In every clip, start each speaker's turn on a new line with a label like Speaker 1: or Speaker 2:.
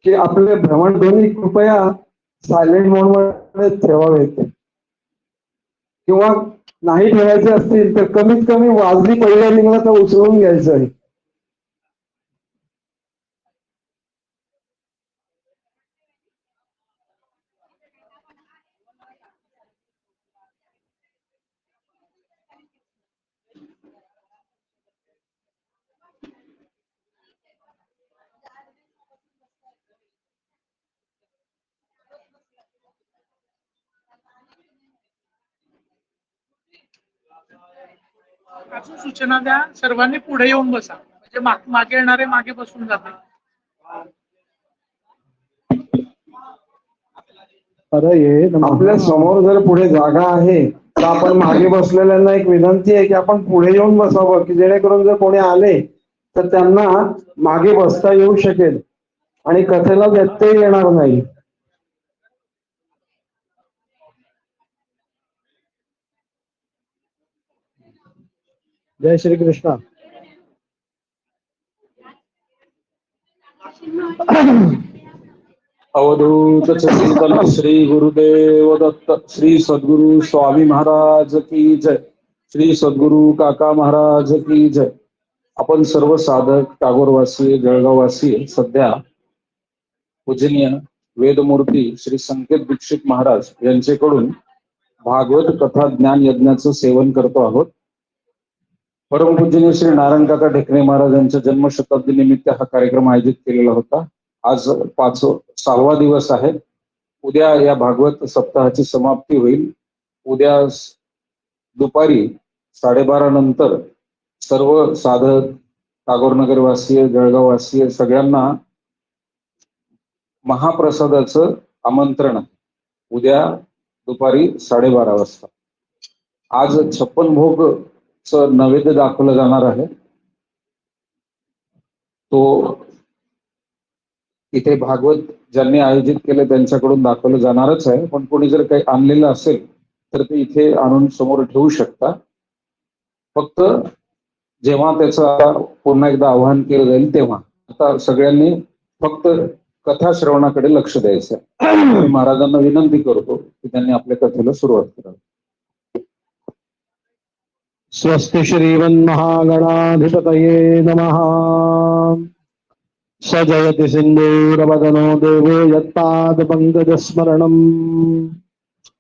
Speaker 1: की आपले भ्रमणध्वनी कृपया सायलेंट मोडमध्ये ठेवावेत, किंवा नाही ठेवायचे असतील तर कमीत कमी वाजली पहिल्या निघाला तर उचलून घ्यायचं आहे.
Speaker 2: अजून सूचना द्या. सर्वांनी पुढे येऊन बसा, म्हणजे मागे येणारे मागे बसून जाते.
Speaker 1: आपल्या समोर जर पुढे जागा आहे तर आपण मागे बसलेल्यांना एक विनंती आहे की आपण पुढे येऊन बसावं, की जेणेकरून जर कोणी आले तर त्यांना मागे बसता येऊ शकेल आणि कथेला व्यत्यय येणार नाही. जय श्री कृष्ण.
Speaker 3: अवधूत चिंतन श्री गुरुदेव दत्त. श्री सद्गुरु स्वामी महाराज की जय. श्री सद्गुरु काका महाराज की जय. आपण सर्व साधक, टागोरवासी, जळगाववासी सध्या पूजनीय वेदमूर्ती श्री संकेत दीक्षित महाराज यांच्याकडून भागवत कथा ज्ञान यज्ञाचं सेवन करतो आहोत. परमपूजनीय श्री नारायण काका ढेकणे महाराज यांच्या जन्मशताब्दी निमित्त हा कार्यक्रम आयोजित केलेला होता. आज 6वा दिवस आहे. उद्या या भागवत सप्ताहाची समाप्ती होईल. उद्या दुपारी 12:30 नंतर सर्व साधक, टागोरनगरवासीय, जळगाववासीय सगळ्यांना महाप्रसादाचं आमंत्रण आहे. उद्या दुपारी 12:30 वाजता. आज 56 भोगचं नैवेद्य दाखवलं जाणार आहे. तो इथे भागवत ज्यांनी आयोजित केलं त्यांच्याकडून दाखवलं जाणारच आहे, पण कोणी जर काही आणलेलं असेल तर ते इथे आणून समोर ठेवू शकता. फक्त जेव्हा त्याचं पुन्हा एकदा आवाहन केलं जाईल तेव्हा. आता सगळ्यांनी फक्त कथा श्रवणाकडे लक्ष द्यायचं. महाराजांना विनंती करतो की त्यांनी आपल्या कथेला सुरुवात करावी.
Speaker 1: स्वस्ति श्रीमन्महागणाधिपतये नमः. सजयति सिंधूरवदनो देवो यत्पादपङ्कजस्मरणम्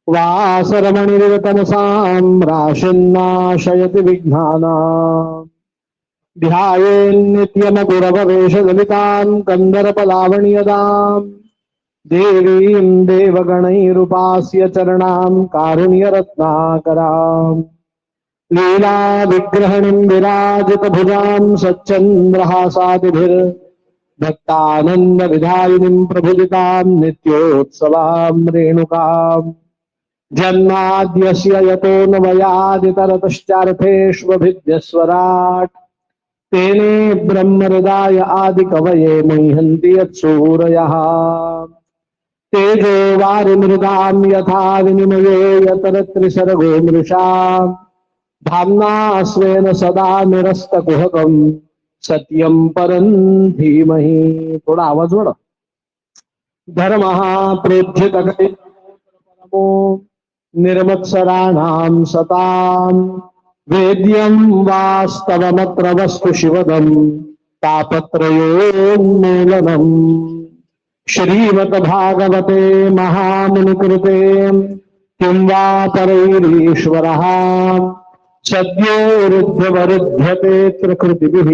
Speaker 1: वासरमणिरतनसां राशिन्नाशयति विघ्नानाम् ध्यायेन्नित्यमगुरववेशललितां कन्दर्पलावण्यदाम् देवीं देवगणैरुपास्य चरणां कारुण्यरत्नाकराम् लीला विग्रहणीं विराजितभुजां सच्चन्द्रहासादिभिर्भक्तानन्द विधायिनीं प्रभुजितां नित्योत्सवां रेणुकाम् जन्माद्यस्य यतोऽन्वयादितरतश्चार्थेष्वभिद्यस्वराट् तेने ब्रह्महृदाय आदिकवये मुह्यन्ति यत्सूरयः तेजो वारिमृदां यथा विनिमयो यतरत्रिसर्गो मृषा धाम्ना स्वेन सदा निरस्तकुहकं सत्यं परं धीमहि. थोडा आवाज वाढव. धर्मः प्रोज्झितकैर्परमो निर्मत्सराणां सतां वेद्यं वास्तवमत्र वस्तु शिवदं तापत्रयोन्मूलनम्. श्रीमद्भागवते महामुनिकृते किं वा परैरीश्वरः सद्योरुद्धवरुध्यते त्रिकृतिभिः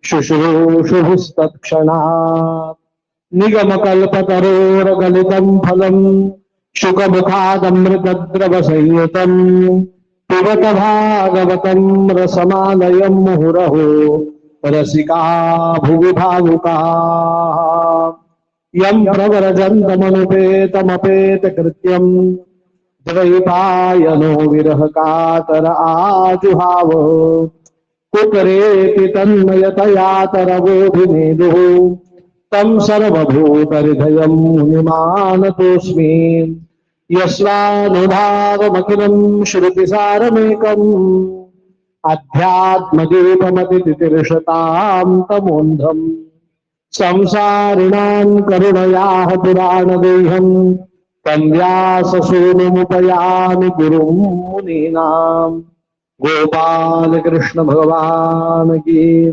Speaker 1: शुश्रूषुभुस्तत्क्षणात्. निगमकल्पतरोर्गलितं फलं शुकमुखादमृतद्रवसंयुतं पिबत भागवतं रसमालयं मुहुरहो रसिका भुवि भावुकाः. यं प्रव्रजन्तमनुपेतमपेतकृत्यं द्वैपायनो विरहकातर आजुहाव. कुकरेऽपि तन्मयतयातरवोऽभिनेदुः तं सर्वभूतहृदयं मुनिमानतोऽस्मि. यस्वानुभावमखिलं श्रुतिसारमेकम् अध्यात्मदीपमतितितिर्षतां तमोन्धम्
Speaker 4: संसारिणां करुणयाः पुराणदेहं तं व्याससूनुमुपयामि गुरुं मुनीनां। गोपाल कृष्ण भगवान की,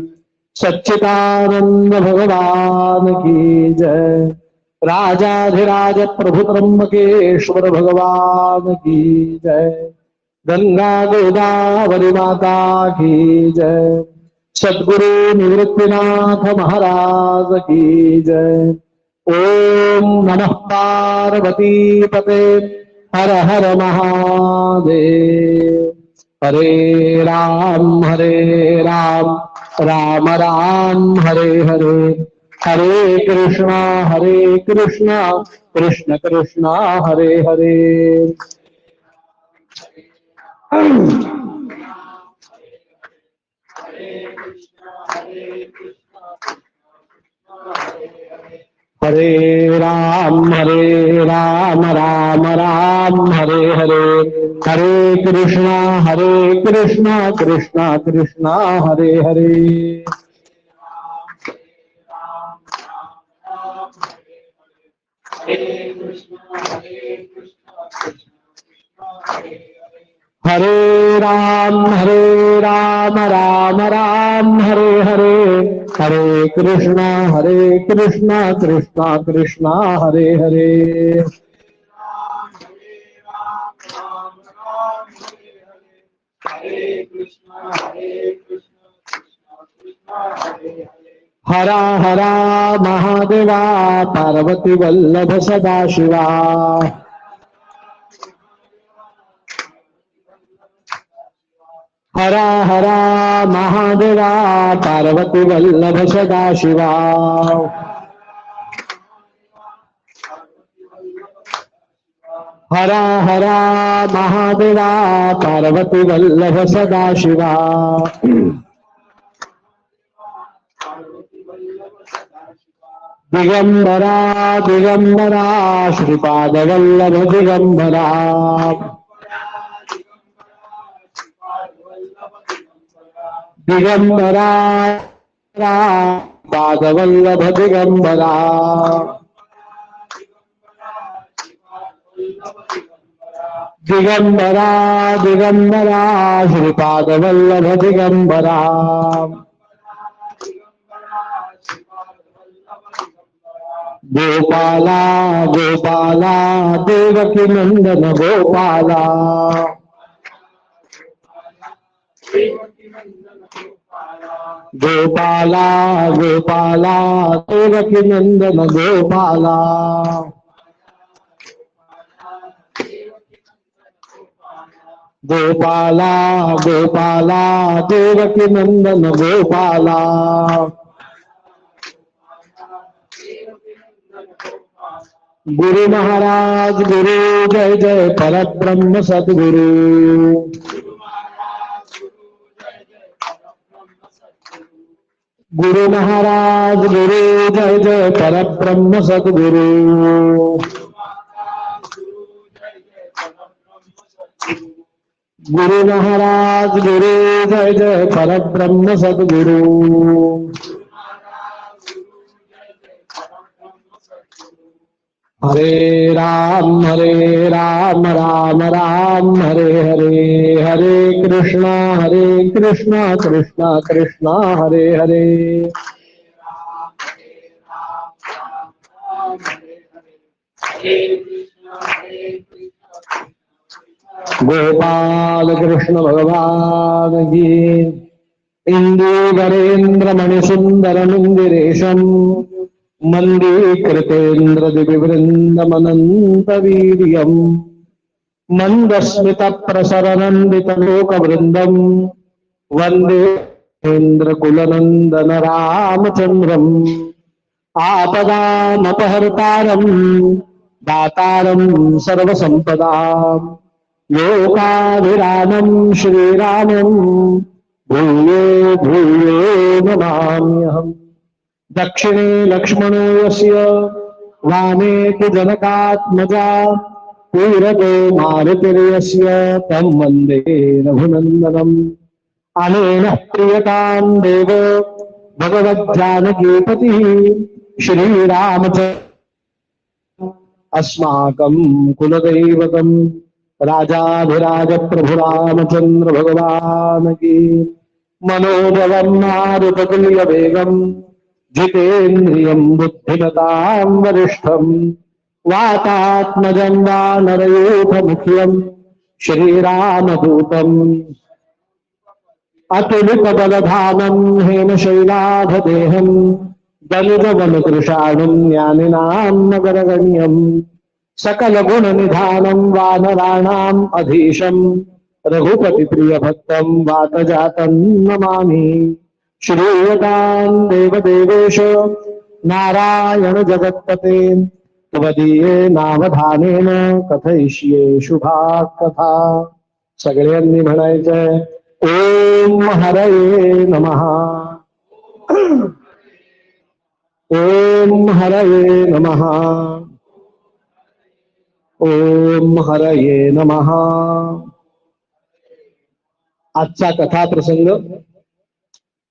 Speaker 4: सच्चिदानंद भगवान की जय। राजाधिराज प्रभु त्र्यंबकेश्वर भगवान की जय। गंगा गोदावरी माता की जय। सद्गुरु निवृत्तिनाथ महाराज की जय। ओम नमः पार्वती पते हर हर महादेव। हरे राम राम राम हरे हरे, हरे कृष्णा कृष्ण कृष्णा हरे हरे। हरे राम राम राम हरे हरे, हरे कृष्णा कृष्णा कृष्णा हरे हरे। हरे राम राम राम हरे हरे, हरे कृष्णा कृष्णा कृष्णा हरे हरे। हरा हरा महादेवा पार्वती वल्लभ सदाशिवा। हरा हरा महादेवा पार्वती वल्लभ सदाशिवा। हरा हरा महादेवा पार्वती वल्लभ सदाशिवा। दिगंबरा दिगंबरा श्रीपाद वल्लभ दिगंबरा। दिगंबरा पाद वल्लभ दिगंबरा। दिगंबरा दिगंबरा श्रीपाद वल्लभ दिगंबरा। गोपाला गोपाला देवकी नंदन गोपाला। गोपाला गोपाला देवकी नंदन गोपाला। गोपाला गोपाला देवकी नंदन गोपाला। गुरु महाराज गुरु जय जय परब्रह्म सद्गुरु। गुरु महाराज गुरु जय जय परब्रह्म सद्गुरु। गुरु महाराज गुरु जय जय परब्रह्म सद्गुरु। हरे राम राम राम हरे हरे, हरे कृष्णा कृष्णा कृष्णा हरे हरे। गोपाल कृष्ण भगवान की। इंदुवरेन्द्र मणिसुंदर मंदिरेशम मन्दीकृतेन्द्र दिव्यवृन्दमनन्त वीर्यम् मन्दस्मित प्रसरनन्दित लोकवृन्दम् वन्दे इन्द्रकुलनन्दन रामचन्द्रम्। आपदामपहर्तारम् दातारम् सर्वसम्पदाम् लोकाभिरामम् श्रीरामम् भूये भूये नमाम्यहम्। दक्षिणे लक्ष्मणो यस्य वामे तु जनकात्मजा पूरतो मारुतिर्यस्य तं वन्दे रघुनन्दनम्। अनेन प्रियतां देव भगवत जानकीपति श्रीरामचंद्र अस्माकं कुलदैवतम राजाधिराज प्रभु रामचंद्र भगवान की मनोबलं मारुततुल्य वेगम जितेन्द्रियं बुद्धिमतां वरिष्ठं वातात्मजं वानरयूथमुख्यं श्रीरामदूतम् अतुलितबलधामं हेमशैलाभदेहं दलितबलकृशाणुं ज्ञानिनां नगरगण्यं सकलगुणनिधानं वानराणाम् अधीशं रघुपतिप्रियभक्तं वातजातं नमामि। श्रूयतां देवदेवेश नारायण जगत्पते त्वदीये नावधानेन कथयिष्ये शुभा कथा। सगळ्यांनी म्हणायचंय ओम हरये नमः। ओम हरये नमः। ओम हरये नमः। आजचा कथा प्रसंग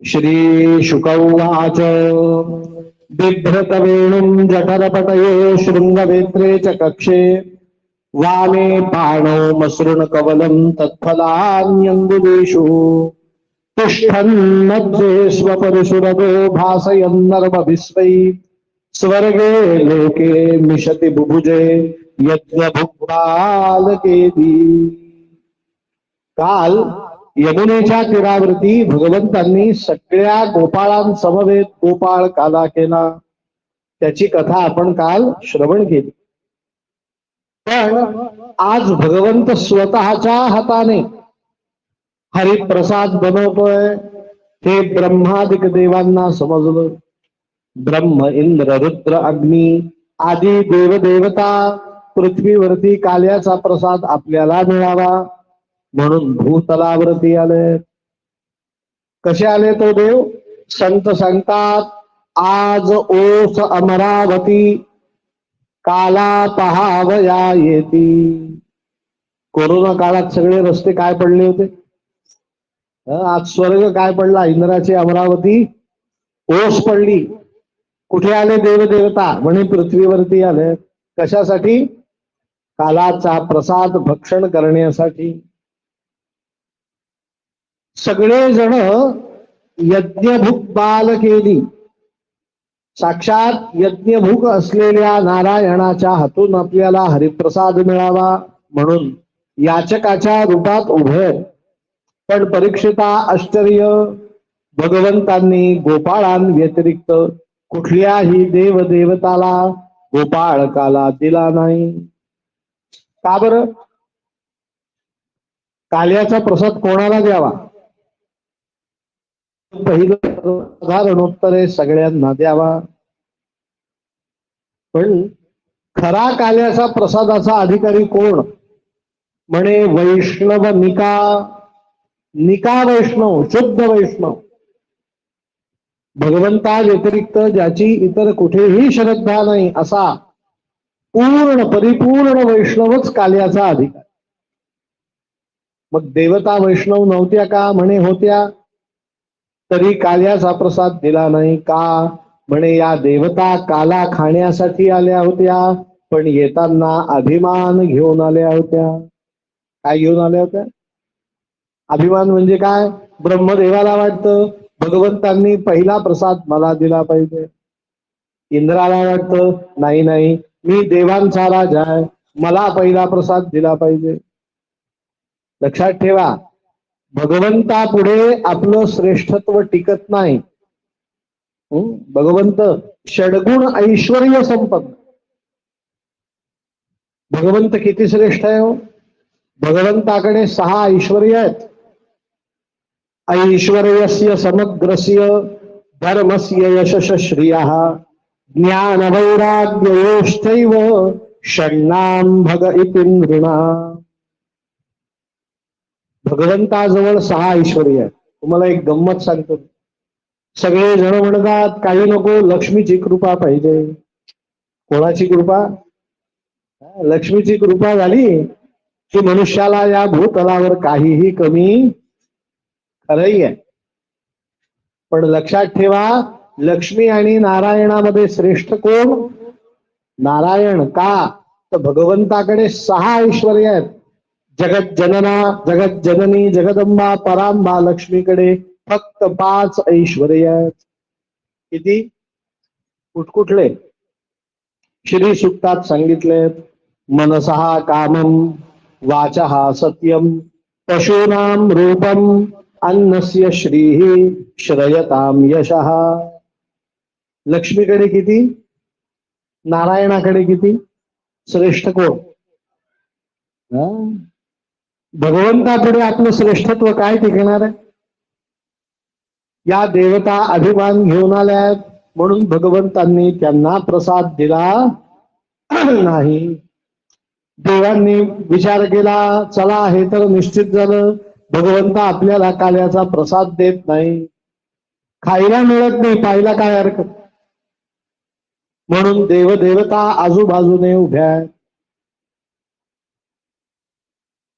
Speaker 4: श्री शुक उवाच बिभ्रतवेणुं जठरपटये शृंगवेत्रे च कक्षे वामे पाणौ मसृणकवलं तत्फलान्यङ्गुलीषु तिष्ठन्मध्ये स्वपरिसुरदो भासयन्नर्मभिस्वै स्वर्गे लोके मिशति बुभुजे यज्ञभुक्तालकेदी। काल यमुनेच्या तीरावरती भगवंतांनी सगळ्या गोपाळांसमवेत गोपाळ काला केला, त्याची कथा आपण काल श्रवण केली। पण आज भगवंत स्वतःच्या हाताने हरिप्रसाद बनवतोय हे ब्रह्मादिक देवांना समजलं। ब्रह्म इंद्र रुद्र अग्नी आदी देवदेवता पृथ्वीवरती काल्याचा प्रसाद आपल्याला मिळावा म्हणून भूतलावरती आले। कसे आले तो देव? संत सांगतात आज ओस अमरावती काला पहावया येती। कोरोना काळात सगळे रस्ते काय पडले होते? आज स्वर्ग काय पडला? इंद्राची अमरावती ओस पडली। कुठे आले देवदेवता? म्हणे पृथ्वीवरती आले। कशासाठी? कालाचा प्रसाद भक्षण करण्यासाठी। सगळेजण यज्ञभुक बालकेली साक्षात यज्ञभूक असलेल्या नारायणाच्या हातून आपल्याला हरिप्रसाद मिळावा म्हणून याचकाच्या रूपात उभे। पण परीक्षिता आश्चर्य, भगवंतांनी गोपाळांव्यतिरिक्त कुठल्याही देवदेवताला गोपाळ काला दिला नाही। का बरं? काल्याचा प्रसाद कोणाला द्यावा? पहिलं साधारणोत्तरे सगळ्यांना द्यावा। पण खरा काल्याचा प्रसादाचा अधिकारी कोण? म्हणे वैष्णव निका। निका वैष्णव, शुद्ध वैष्णव। भगवंता व्यतिरिक्त ज्याची इतर कुठेही श्रद्धा नाही असा पूर्ण परिपूर्ण वैष्णवच काल्याचा अधिकार। मग देवता वैष्णव नव्हत्या का? म्हणे होत्या, तरी काल्याचा प्रसाद दिला नाही का? म्हणे या देवता काला खाण्यासाठी आल्या होत्या, पण येताना अभिमान घेऊन आल्या होत्या। काय घेऊन आल्या होत्या? अभिमान म्हणजे काय? ब्रह्मदेवाला वाटतं भगवंतांनी पहिला प्रसाद मला दिला पाहिजे। इंद्राला वाटतं नाही नाही, मी देवांचा राजा आहे, मला पहिला प्रसाद दिला पाहिजे। लक्षात ठेवा, भगवंता पुढे आपलं श्रेष्ठत्व टिकत नाही। भगवंत षडगुण ऐश्वर्य संपन्न। भगवंत किती श्रेष्ठ आहे हो? भगवंताकडे 6 ऐश्वर्य आहेत। ऐश्वर्यस्य समग्रस्य धर्मस्य यशश श्रियः ज्ञान वैराग्ययोश्चैव षण्णां भग इति नृणाम्। भगवंताजवळ 6 ऐश्वर्य आहेत। तुम्हाला एक गंमत सांगतो। सगळे जण म्हणतात काही नको, लक्ष्मीची कृपा पाहिजे। कोणाची कृपा? लक्ष्मीची कृपा झाली की मनुष्याला या भूतलावर काहीही कमी खरंही आहे। पण लक्षात ठेवा, लक्ष्मी आणि नारायणामध्ये श्रेष्ठ कोण? नारायण. का? तर भगवंताकडे 6 ऐश्वर्य आहेत. जगत जनना, जगत जननी, जगदंबा, परांबा. लक्ष्मीकडे फक्त 5 ऐश्वर्य आहेत. किती? कुठकुठले? श्री सुक्तात सांगितले, मनसहा कामम, वाचहा सत्यम, पशूनाम रूपम, अन्नस्य श्रीही, श्रयताम यशः. लक्ष्मीकडे किती? नारायणाकडे किती? श्रेष्ठ कोण? भगवंतापुढे आपलं श्रेष्ठत्व काय टिकणार आहे? या देवता अभिमान घेऊन आल्या आहेत म्हणून भगवंतांनी त्यांना प्रसाद दिला नाही. देवांनी विचार केला, चला हे तर निश्चित झालं, भगवंता आपल्याला काल्याचा प्रसाद देत नाही, खायला मिळत नाही, पाहिला काय हरकत. म्हणून देवदेवता आजूबाजूने उभ्या आहेत.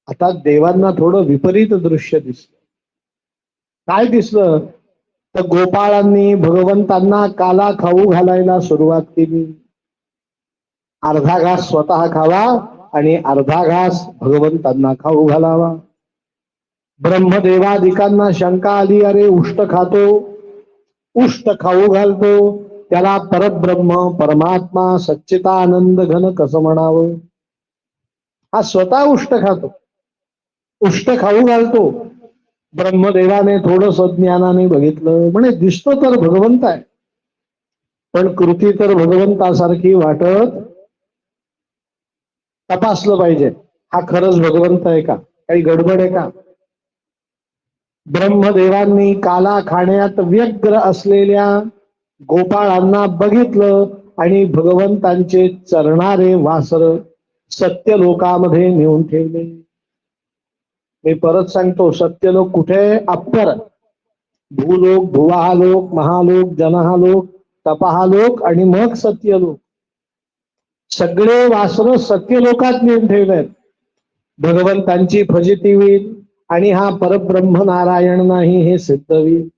Speaker 4: आता देवांना थोडं विपरीत दृश्य दिसलं. काय दिसलं? तर गोपाळांनी भगवंतांना काला खाऊ घालायला सुरुवात केली. अर्धा घास स्वतः खावा आणि अर्धा घास भगवंतांना खाऊ घालावा. ब्रह्मदेवादिकांना शंका आली, अरे उष्ट खातो, उष्ट खाऊ घालतो, त्याला परब्रह्म परमात्मा सच्चिदानंद घन कसं म्हणावं? हा स्वतः उष्ट खातो, उष्ट खाऊ घालतो. ब्रह्मदेवाने थोडस ज्ञानाने बघितलं, म्हणे दिसतो तर भगवंत आहे, पण कृती तर भगवंतासारखी वाटत. तपासलं पाहिजे, हा खरंच भगवंत आहे का, काही गडबड आहे का? ब्रह्मदेवांनी काला खाण्यात व्यग्र असलेल्या गोपाळांना बघितलं आणि भगवंतांचे चरणारे वासर सत्यलोकामध्ये नेऊन ठेवले. मी परत सांगतो, सत्यलोक कुठे? अप्पर. भूलोक, भुवालोक, महालोक, जनहालोक, तपाहालोक आणि मग सत्यलोक. सगळे वासर सत्यलोकात नेऊन ठेवलेत. भगवंतांची फजिती होईल आणि हा परब्रह्म नारायण नाही हे सिद्ध होईल.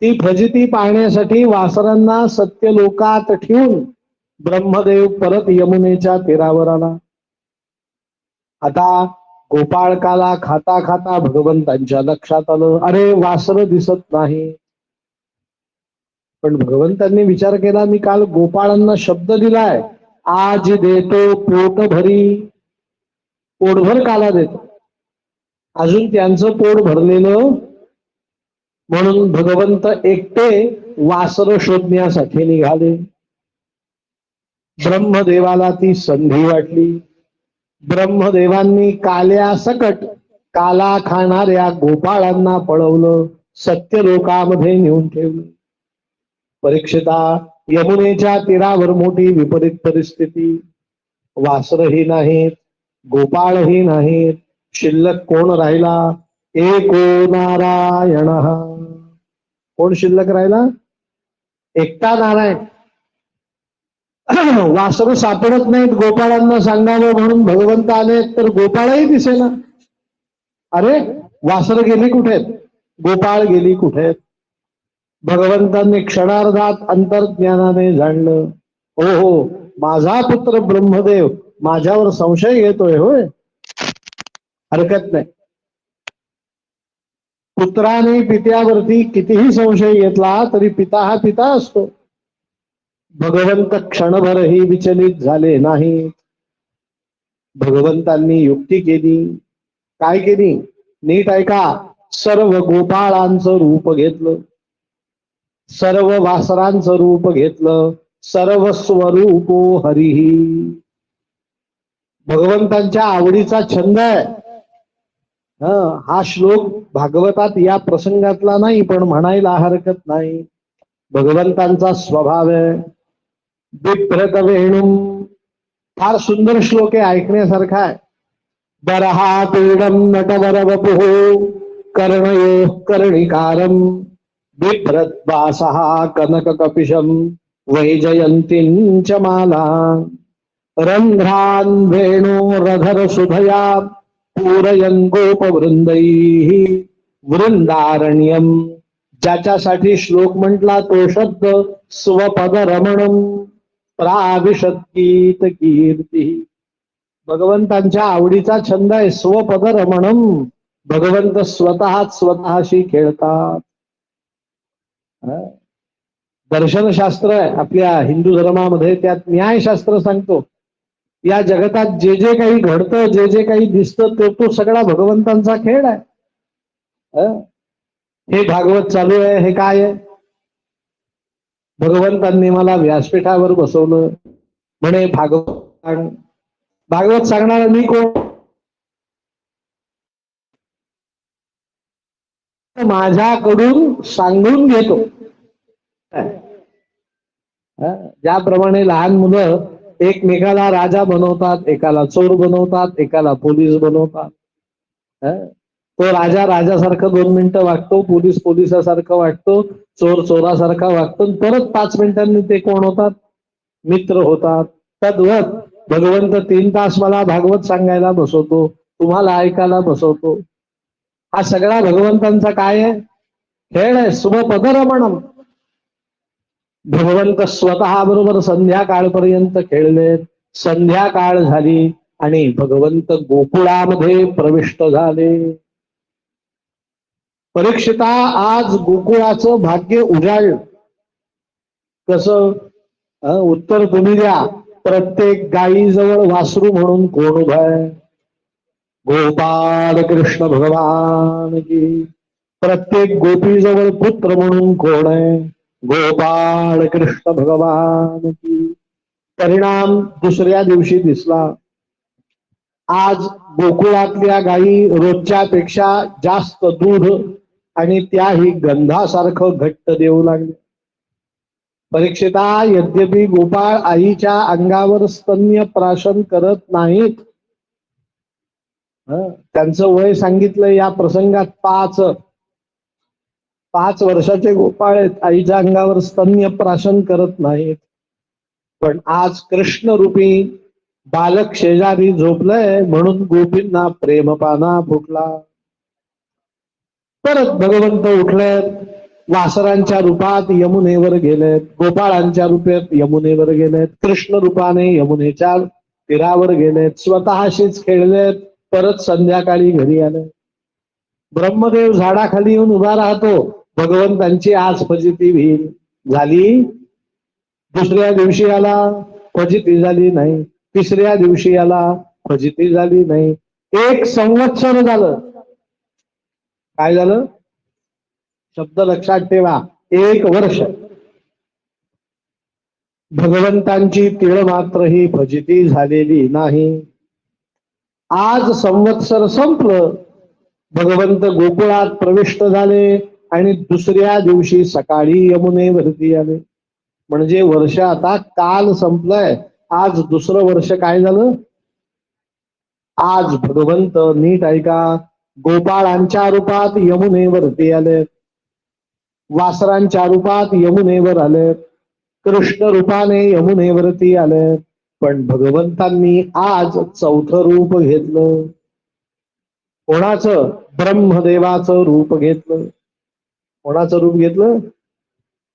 Speaker 4: ती फजिती पाहण्यासाठी वासरांना सत्यलोकात ठेवून ब्रह्मदेव परत यमुनेच्या तीरावर आला. आता गोपाळकाला खाता खाता भगवंतांच्या लक्षात आलं, अरे वासर दिसत नाही. पण भगवंतांनी विचार केला, मी काल गोपाळांना शब्द दिलाय, आज देतो पोट भरी. पोटभर काला देतो, अजून त्यांचं पोट भरलेलं. म्हणून भगवंत एकटे वासर शोधण्यासाठी निघाले. ब्रह्मदेवाला ती संधी वाटली. ब्रह्मदेवांनी काल्या सकट काला खाणाऱ्या गोपाळांना पळवलं, सत्यलोकामध्ये नेऊन ठेवलं. परीक्षिता, यमुनेच्या तीरावर मोठी विपरीत परिस्थिती. वासरही नाहीत, गोपाळही नाहीत. शिल्लक कोण राहिला? एको नारायण. कोण शिल्लक राहिला? एकटा नारायण. वासर सापडत नाहीत गोपाळांना सांगावं म्हणून भगवंत आले, तर गोपाळही दिसेना. अरे वासर गेली कुठेत? गोपाळ गेली कुठेत? भगवंतांनी क्षणार्धात अंतर्ज्ञानाने जाणलं, हो हो, माझा पुत्र ब्रह्मदेव माझ्यावर संशय घेतोय. होय, हरकत नाही. पुत्राने पित्यावरती कितीही संशय घेतला तरी पिता हा पिता असतो. भगवंत क्षणभरही विचलित झाले नाही. भगवंतांनी युक्ती केली. काय केली? नीट ऐका. सर्व गोपाळांचं रूप घेतलं, सर्व वासरांचं रूप घेतलं. सर्व स्वरूपो हरिही. भगवंतांच्या आवडीचा छंद आहे. हा श्लोक भागवतात या प्रसंगातला नाही, पण म्हणायला हरकत नाही. भगवंतांचा स्वभाव आहे. बिभ्रत वेणुम, फार सुंदर श्लोक आहे, ऐकण्यासारखा आहे. बरहा पीडम नटवर वपुः कर्णयो कर्णिकारम बिभ्रत वासहा कनक कपिशम वैजयंतींच माला रंध्रान वेणोरधर सुधया पूरयन् गोपवृन्दैः वृन्दारण्यम् ज्याच्यासाठी श्लोक म्हटला तो शब्द स्वपद रमणम प्राविशत कीर्ती. भगवंतांच्या आवडीचा छंद आहे स्वपद रमणम. भगवंत स्वतःशी खेळतात. दर्शनशास्त्र आहे आपल्या हिंदू धर्मामध्ये, त्यात न्यायशास्त्र सांगतो या जगतात जे जे काही घडतं, जे जे काही दिसतं, तो सगळा भगवंतांचा खेळ आहे. हे भागवत चालू आहे, हे काय आहे? भगवंतांनी मला व्यासपीठावर बसवलं, म्हणे भागवत सांगणार मी कोण? माझ्याकडून सांगून घेतो. ज्याप्रमाणे लहान मुलं एकमेकाला राजा बनवतात, एकाला चोर बनवतात, एकाला पोलीस बनवतात. तो राजा राजासारखं 2 मिनिटं वागतो, पोलीस पोलिसासारखं वागतो, चोर चोरासारखा वागतो, परत 5 मिनिटांनी ते कोण होतात? मित्र होतात. तद्वत भगवंत 3 तास मला भागवत सांगायला बसवतो, तुम्हाला ऐकायला बसवतो. हा सगळा भगवंतांचा काय आहे? खेळ आहे. स्वपदरमणम. भगवंत स्वतः बरोबर संध्याकाळपर्यंत खेळले. संध्याकाळ झाली आणि भगवंत गोकुळामध्ये प्रविष्ट झाले. परीक्षिता, आज गोकुळाचं भाग्य उजाळलं. कसं? उत्तर तुम्ही द्या. प्रत्येक गायीजवळ वासरू म्हणून कोण उभा आहे? गोपाल कृष्ण भगवान की. प्रत्येक गोपीजवळ पुत्र म्हणून कोण आहे? गोपाल कृष्ण भगवान की. परिणाम दुसऱ्या दिवशी दिसला. आज गोकुळातल्या गायी रोजच्या पेक्षा जास्त दूध आणि त्याही गंधासारखं घट्ट देऊ लागले. परीक्षिता, यद्यपि गोपाळ आईच्या अंगावर स्तन्य प्राशन करत नाहीत, त्यांचं वय सांगितलं या प्रसंगात 5 वर्षाचे गोपाळ आहेत, आईच्या अंगावर स्तन्य प्राशन करत नाहीत. पण आज कृष्ण रूपी बालक शेजारी झोपलंय म्हणून गोपींना प्रेमपाना फुटला. परत भगवंत उठलेत, वासरांच्या रूपात यमुनेवर गेलेत, गोपाळांच्या रूपात यमुनेवर गेलेत, कृष्ण रूपाने यमुनेच्या तीरावर गेलेत, स्वतःशीच खेळलेत. परत संध्याकाळी घरी आले. ब्रह्मदेव झाडाखाली येऊन उभा राहतो. भगवंतांची आज फजिती झाली. दुसऱ्या दिवशी आला, फजिती झाली नाही. तिसऱ्या दिवशी आला, फजिती झाली नाही. 1 संवत्सर झालं. काय झालं? शब्द लक्षात ठेवा, 1 वर्ष. भगवंतांची तीळ मात्र ही फजिती झालेली नाही. आज संवत्सर संपलं. भगवंत गोकुळात प्रविष्ट झाले आणि दुसऱ्या दिवशी सकाळी यमुनेवरती आले. म्हणजे वर्ष आता काल संपलंय. आज दुसरं वर्ष काय झालं? आज भगवंत, नीट ऐका, गोपाळांच्या रूपात यमुनेवरती आले, वासरांच्या रूपात यमुनेवर आले, कृष्ण रूपाने यमुनेवरती आले. पण भगवंतांनी आज 4थं रूप घेतलं. कोणाचं? ब्रह्मदेवाचं रूप घेतलं. कोणाचं रूप घेतलं?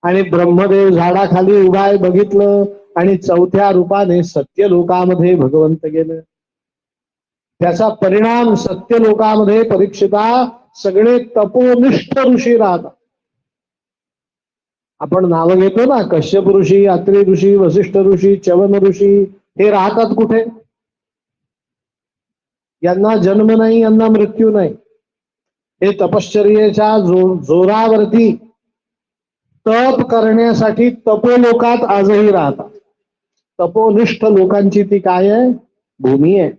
Speaker 4: आणि ब्रह्मदेव झाडाखाली उभा आहे बघितलं आणि 4थ्या रूपाने सत्यलोकामध्ये भगवंत गेले. त्याचा परिणाम सत्यलोकामध्ये परीक्षिता सगळे तपोनिष्ठ ऋषी राहतात. आपण नावं घेतो ना, कश्यप ऋषी, अत्री ऋषी, वसिष्ठ ऋषी, च्यवन ऋषी. हे राहतात कुठे? यांना जन्म नाही, यांना मृत्यू नाही. हे तपश्चर्येच्या जोरावरती तप करण्यासाठी तपोलोकात आजही राहतात. तपोनिष्ठ लोकांची ती काय आहे? भूमी आहे.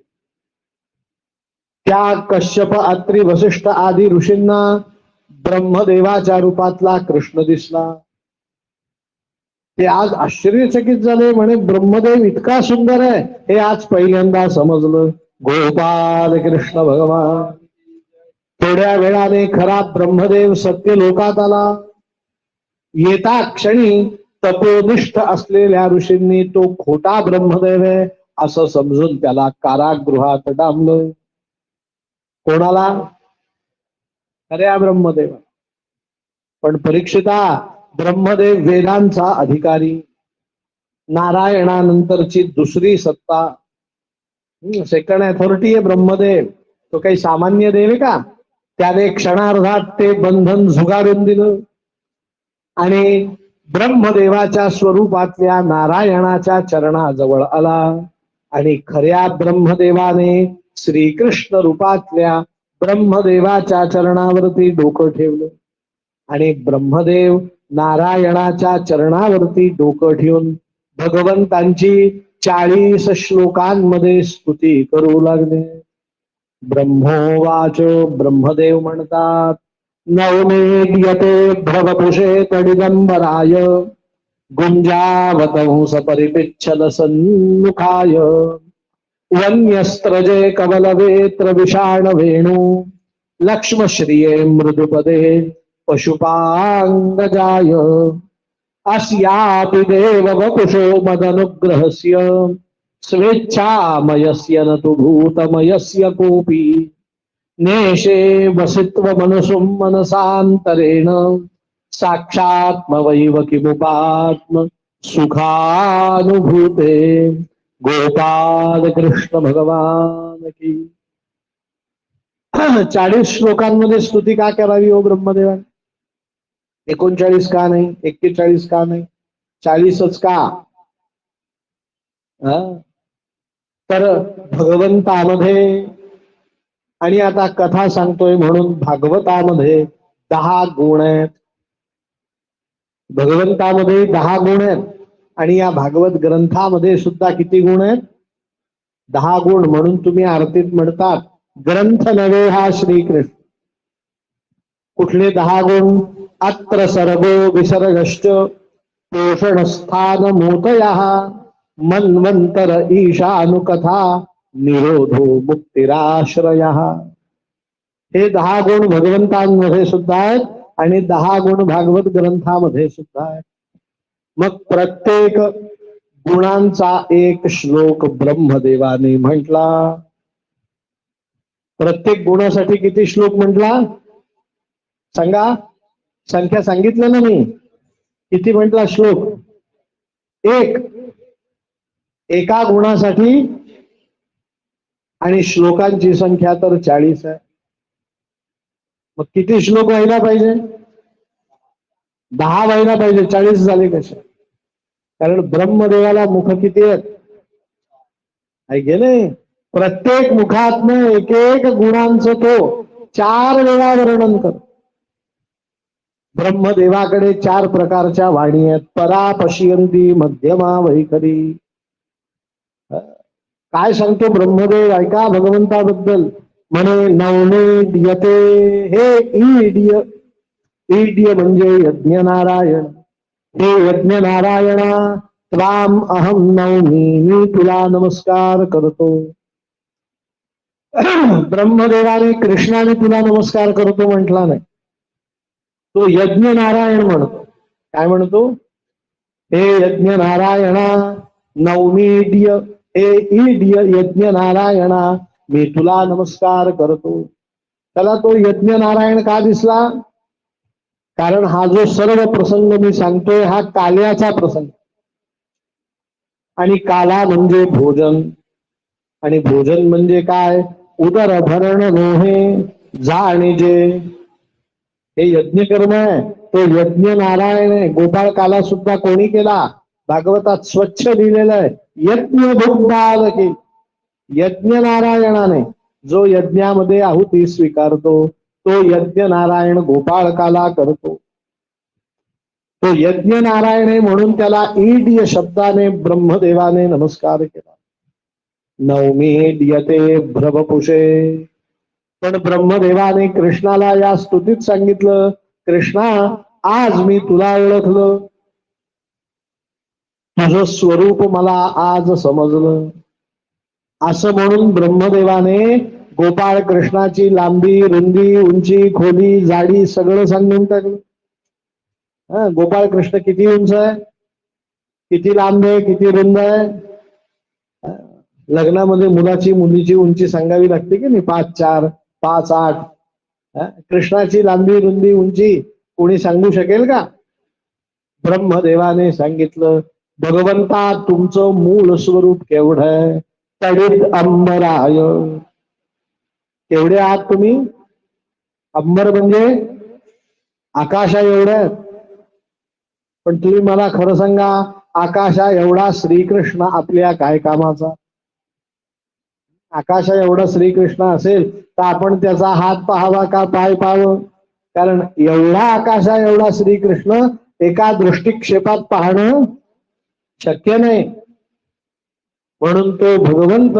Speaker 4: त्या कश्यप, अत्री, वसिष्ठ आदी ऋषींना ब्रह्मदेवाच्या रूपातला कृष्ण दिसला. ते आज आश्चर्यचकित झाले. म्हणे ब्रह्मदेव इतका सुंदर आहे हे आज पहिल्यांदा समजलं. गोपाल कृष्ण भगवान. थोड्या वेळाने खरा ब्रह्मदेव सत्य लोकात आला. येता क्षणी तपोनिष्ठ असलेल्या ऋषींनी तो खोटा ब्रह्मदेव आहे असं समजून त्याला कारागृहात डांबलं. कोणाला? खऱ्या ब्रह्मदेवा. पण परीक्षिता, ब्रह्मदेव वेदांचा अधिकारी, नारायणानंतरची दुसरी सत्ता, सेकंड अथॉरिटी आहे ब्रह्मदेव. तो काही सामान्य देव आहे का? त्याने क्षणार्धात ते बंधन झुगारून दिलं आणि ब्रह्मदेवाच्या स्वरूपातल्या नारायणाच्या चरणाजवळ आला आणि खऱ्या ब्रह्मदेवाने श्रीकृष्ण रूपातल्या ब्रह्मदेवाच्या चरणावरती डोकं ठेवलं आणि ब्रह्मदेव नारायणाच्या चरणावरती डोकं ठेवून भगवंतांची 40 श्लोकांमध्ये स्तुती करू लागले. ब्रह्मोवाच, ब्रह्मदेव म्हणतात, नवमेद्यते भ्रवपुषे तडिदंबराय गुंजावतंस परिपिच्छद सन्मुखाय वन्यस्त्रजे कवलवेत्र विषाण वेणू लक्ष्मश्रिये मृदुपदे पशुपांगजाय अस्यापि देव वपुषो मदनुग्रहस्य स्वेच्छामयस्य न तु भूतमयस्य कोऽपि नेशे वसित्व मनसुं मनसान्तरेण साक्षात्मवैव किमुपात्म सुखानुभूते. गोपाल कृष्ण भगवान की. 40 श्लोकांमध्ये स्तुती का करावी हो ब्रह्मदेवाने? 39 का नाही? 41 का नाही? 40च का? तर भगवंतामध्ये, आणि आता कथा सांगतोय म्हणून भागवतामध्ये 10 गुण आहेत. भगवंतामध्ये 10 गुण आहेत आणि या भागवत ग्रंथामध्ये सुद्धा किती गुण आहेत? 10 गुण. म्हणून तुम्ही आरतीत म्हणतात, ग्रंथ नवे हा श्रीकृष्ण. कुठले 10 गुण? अत्र सर्गो विसर्गश्च पोषणस्थान मोतयः मन्वंतर ईशानुकथा निरोधो मुक्तिराश्रयः. हे 10 गुण भगवंतांमध्ये सुद्धा आहेत आणि 10 गुण भागवत ग्रंथामध्ये सुद्धा आहेत. मग प्रत्येक गुणांचा एक श्लोक ब्रह्मदेवाने म्हटला. प्रत्येक गुणासाठी किती श्लोक म्हटला सांगा? संख्या सांगितलं ना मी. किती म्हटला श्लोक? एक. एका गुणासाठी. आणि श्लोकांची संख्या तर 40 आहे. मग किती श्लोक व्हायला पाहिजे? 10 व्हायला पाहिजे. 40 झाले कसे? कारण ब्रह्मदेवाला मुख किती आहेत? ऐके नाही, प्रत्येक मुखातनं एक एक गुणांचं तो 4 वेळा वर्णन कर. ब्रह्मदेवाकडे 4 प्रकारच्या वाणी आहेत. परा, पश्यंती, मध्यमा, वैखरी. काय सांगतो ब्रह्मदेव ऐका भगवंताबद्दल. म्हणे नवमेद्यते, हे ईड्य. ईड्य म्हणजे यज्ञ नारायण. हे यज्ञ नारायणा, त्वाम अहम नवमी, मी तुला नमस्कार करतो. ब्रह्मदेवाने कृष्णाने तुला नमस्कार करतो म्हटला नाही, तो यज्ञ नारायण म्हणतो. काय म्हणतो? हे यज्ञ नारायणा नवमीड्य, हे ईड्य यज्ञ नारायणा, मी तुला नमस्कार करतो. त्याला तो यज्ञ नारायण का दिसला? कारण हा जो सर्व प्रसंग मी सांगतोय हा काल्याचा प्रसंग. आणि काला म्हणजे भोजन. आणि भोजन म्हणजे काय? उदर भरण नोहे जाणीजे. हे यज्ञ कर्म आहे, तो यज्ञ नारायण आहे. गोपाळ काला सुद्धा कोणी केला? भागवतात स्वच्छ लिहिलेलं आहे, यज्ञ भोगदाल की. यज्ञ नारायणाने. जो यज्ञामध्ये आहुती स्वीकारतो तो यज्ञ नारायण गोपाळ काला करतो. तो यज्ञ नारायण आहे म्हणून त्याला ईड्य शब्दाने ब्रह्मदेवाने नमस्कार केला. नवमीड्यते भ्रवपुषे. पण ब्रह्मदेवाने कृष्णाला या स्तुतीत सांगितलं, कृष्णा आज मी तुला ओळखलं, तुझं स्वरूप मला आज समजलं. असं म्हणून ब्रह्मदेवाने गोपाळ कृष्णाची लांबी, रुंदी, उंची, खोली, जाडी सगळं सांगून टाकलं. गोपाळ कृष्ण किती उंच आहे, किती लांब आहे, किती रुंद आहे. लग्नामध्ये मुलाची मुलीची उंची सांगावी लागते की नाही? 5'4", 5'8". कृष्णाची लांबी, रुंदी, उंची कोणी सांगू शकेल का? ब्रह्मदेवाने सांगितलं, भगवंता तुमचं मूळ स्वरूप केवढं आहे? तडित अंबराय. केवढे आहात तुम्ही? अंबर म्हणजे आकाशा एवढ्या आहेत. पण तुम्ही मला खरं सांगा, आकाशा एवढा श्रीकृष्ण आपल्या काय कामाचा? आकाशा एवढा श्रीकृष्ण असेल तर आपण त्याचा हात पाहावा का पाय पाहावं? कारण एवढा आकाशा एवढा श्रीकृष्ण एका दृष्टिक्षेपात पाहणं शक्य नाही. म्हणून तो भगवंत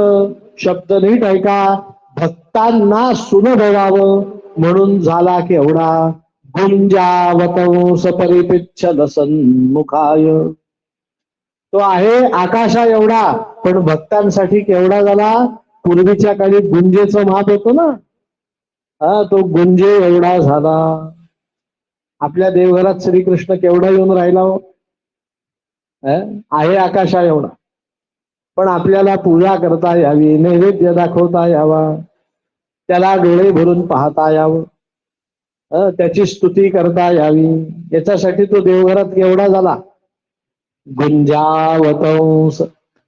Speaker 4: शब्द नीट ऐका, भक्तांना सुलभ व्हावं म्हणून झाला केवढा, गुंजावतंस परिपिच्छद सन्मुखाय. तो आहे आकाशा एवढा, पण भक्तांसाठी केवढा झाला? पूर्वीच्या काळी गुंजेचं माप होतं ना, तो गुंजे एवढा झाला. आपल्या देवघरात श्रीकृष्ण केवढा येऊन राहिला हो? आहे आकाशा एवढा, पण आपल्याला पूजा करता यावी, नैवेद्य दाखवता यावा, त्याला डोळे भरून पाहता यावं, त्याची स्तुती करता यावी, याच्यासाठी तो देवघरात केवढा झाला. गुंजावतंस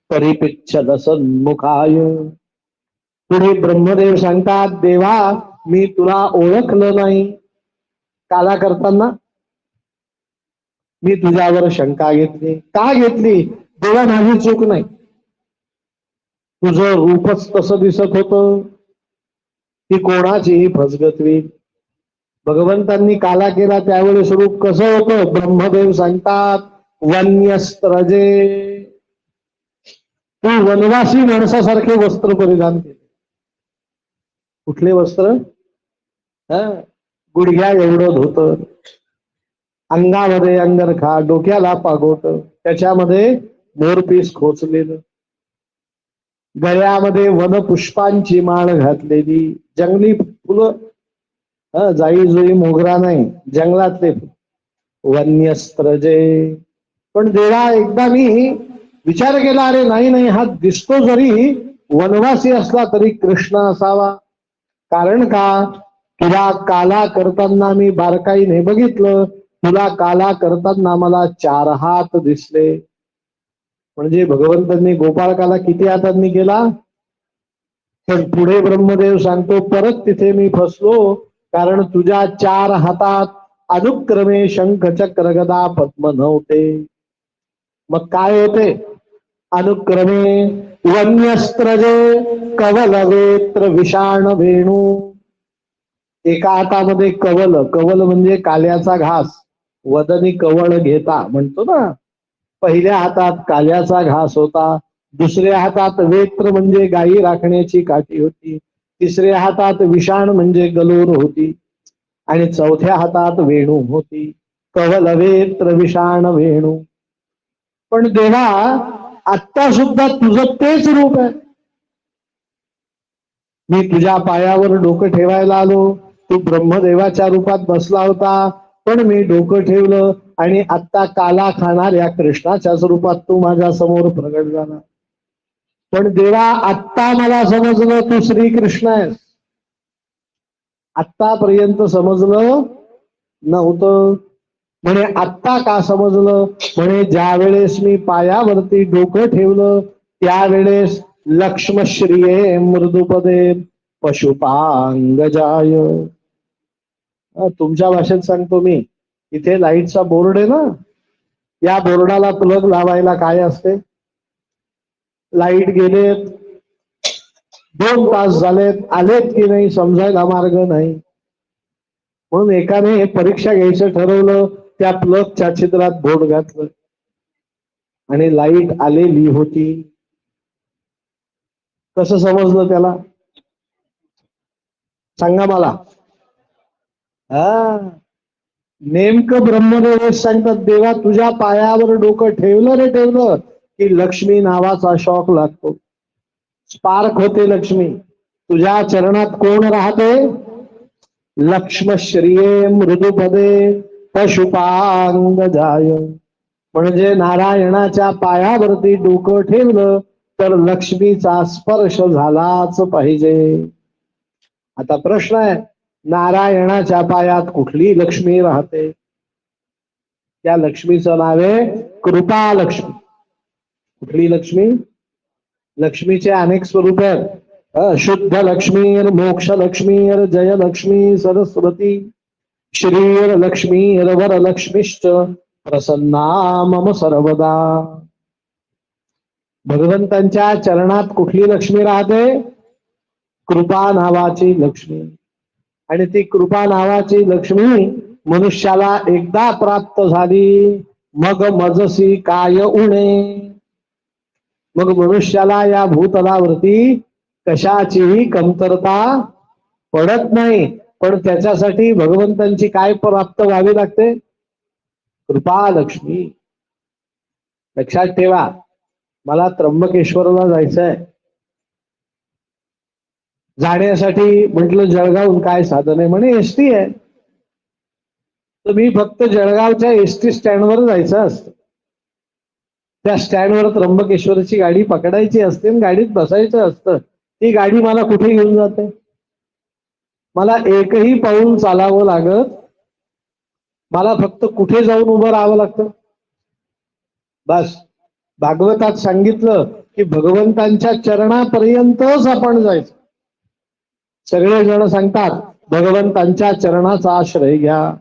Speaker 4: परिपिच्छद सन्मुखाय. पुढे ब्रह्मदेव सांगतात, देवा मी तुला ओळखलं नाही. काला करताना मी तुझ्यावर शंका घेतली. का घेतली? देवा माझी चूक नाही, तुझं रूपच तसं दिसत होतं, ती कोणाचीही फसगतवी. भगवंतांनी काला केला त्यावेळेस रूप कसं होतं? ब्रह्मदेव सांगतात, वन्यस्त्रजे. तू वनवासी माणसासारखे वस्त्र परिधान केले. कुठले वस्त्र? गुडघ्या एवढं धोतर, अंगामध्ये अंगरखा, डोक्याला पागोट, त्याच्यामध्ये मोरपीस खोचलेलं, गळ्यामध्ये वनपुष्पांची माळ घातलेली, जंगली फुलं, जाई जुई मोगरा नाही, जंगलातले वन्यस्त्रजे. पण देवा एकदा मी विचार केला, अरे नाही नाही, हा दिसतो जरी वनवासी असला तरी कृष्ण असावा. कारण का? तुला काला करताना मी बारकाईने बघितलं, तुला काला करताना मला 4 हात दिसले. म्हणजे भगवंतांनी गोपाळकाला किती हातांनी केला? पण पुढे ब्रह्मदेव सांगतो, परत तिथे मी फसलो, कारण तुझ्या 4 हातात अनुक्रमे शंख चक्र गदा पद्म नव्हते. मग काय होते? अनुक्रमे वन्यस्त्रजे कवलवेत्र विषाण वेणू. एका हातामध्ये कवल, कवल म्हणजे काल्याचा घास, वदनी कवळ घेता म्हणतो ना. पहिल्या हातात काल्याचा घास होता, दुसऱ्या हातात वेत्र म्हणजे गायी राखण्याची काठी होती, तिसऱ्या हातात विषाण म्हणजे गलोर होती, आणि चौथ्या हातात वेणू होती. कवल वेत्र विषाण वेणू. पण देवा आत्ता सुद्धा तुझं तेच रूप आहे. मी तुझ्या पायावर डोकं ठेवायला आलो, तू ब्रह्मदेवाच्या रूपात बसला होता, पण मी डोकं ठेवलं आणि आत्ता काला खाणाऱ्या कृष्णाच्याच रूपात तू माझ्या समोर प्रगट झाला. पण देवा आत्ता मला समजलं तू श्रीकृष्ण आहेस. आत्तापर्यंत समजलं नव्हतं. म्हणे आत्ता का समजलं? म्हणे ज्या वेळेस मी पायावरती डोकं ठेवलं त्यावेळेस लक्ष्मश्रिये मृदुपदे पशुपांगजाय. तुमच्या भाषेत सांगतो मी, इथे लाईटचा बोर्ड आहे ना, या बोर्डाला प्लग लावायला काय असते? लाईट गेलेत, 2 तास झालेत, आलेत की नाही समजायला मार्ग नाही. म्हणून एकाने परीक्षा घ्यायचं ठरवलं, त्या प्लगच्या छिद्रात बोट घातलं आणि लाईट आलेली होती. कसं समजलं त्याला? सांगा मला. नेमकं ब्रह्मदेव सांगतात, देवा तुझ्या पायावर डोकं ठेवलं रे ठेवलं की लक्ष्मी नावाचा शॉक लागतो, स्पार्क होते लक्ष्मी. तुझ्या चरणात कोण राहते? लक्ष्मश्रिये मृदुपदे पशुपांगजाय. म्हणजे नारायणाच्या पायावरती डोकं ठेवलं तर लक्ष्मीचा स्पर्श झालाच पाहिजे. आता प्रश्न आहे, नारायणाच्या पायात कुठली लक्ष्मी राहते? त्या लक्ष्मीचं नाव आहे कृपा लक्ष्मी. कुठली लक्ष्मी? लक्ष्मीचे अनेक स्वरूप आहेत. शुद्ध लक्ष्मीर, मोक्ष लक्ष्मीर, जय लक्ष्मी सरस्वती, श्रीर लक्ष्मीर, वर लक्ष्मीश्च प्रसन्ना मम सर्वदा. भगवंतांच्या चरणात कुठली लक्ष्मी राहते? कृपा नावाची लक्ष्मी. आणि ती कृपा नावाची लक्ष्मी मनुष्याला एकदा प्राप्त झाली मग मजसी काय उणे. मग मनुष्याला या भूतलावरती कशाचीही कमतरता पडत नाही. पण त्याच्यासाठी भगवंतांची काय प्राप्त व्हावी लागते? कृपा लक्ष्मी. लक्षात ठेवा, मला त्र्यंबकेश्वरला जायचंय. जाण्यासाठी म्हटलं जळगावहून काय साधन आहे? म्हणे एसटी आहे. तर मी फक्त जळगावच्या एसटी स्टँडवर जायचं असतं. त्या स्टँडवर त्र्यंबकेश्वरची गाडी पकडायची असते आणि गाडीत बसायचं असतं. ती गाडी मला कुठे घेऊन जाते? मला एकही पाऊल चालावं लागत. मला फक्त कुठे जाऊन उभं राहावं लागतं? बस. भागवतात सांगितलं की भगवंतांच्या चरणापर्यंतच आपण जायचं. सगळे जण सांगतात भगवंतांच्या चरणाचा आश्रय घ्या.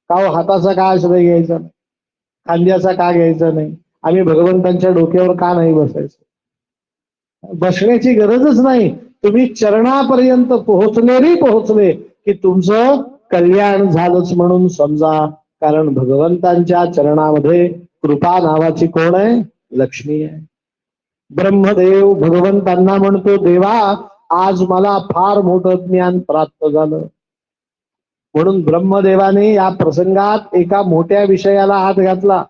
Speaker 4: का हो, हाताचा का आश्रय घ्यायचा? खांद्याचा का घ्यायचा नाही? आम्ही भगवंतांच्या डोक्यावर का नाही बसायचं? बसण्याची गरजच नाही. तुम्ही चरणापर्यंत पोहोचले की तुमचं कल्याण झालंच म्हणून समजा. कारण भगवंतांच्या चरणामध्ये कृपा नावाची कोण आहे? लक्ष्मी आहे. ब्रह्मदेव भगवंतांना म्हणतो, देवा आज मला फार मोठं ज्ञान प्राप्त झालं. म्हणून ब्रह्मदेवाने या प्रसंगात एका मोठ्या विषयाला हात घातला.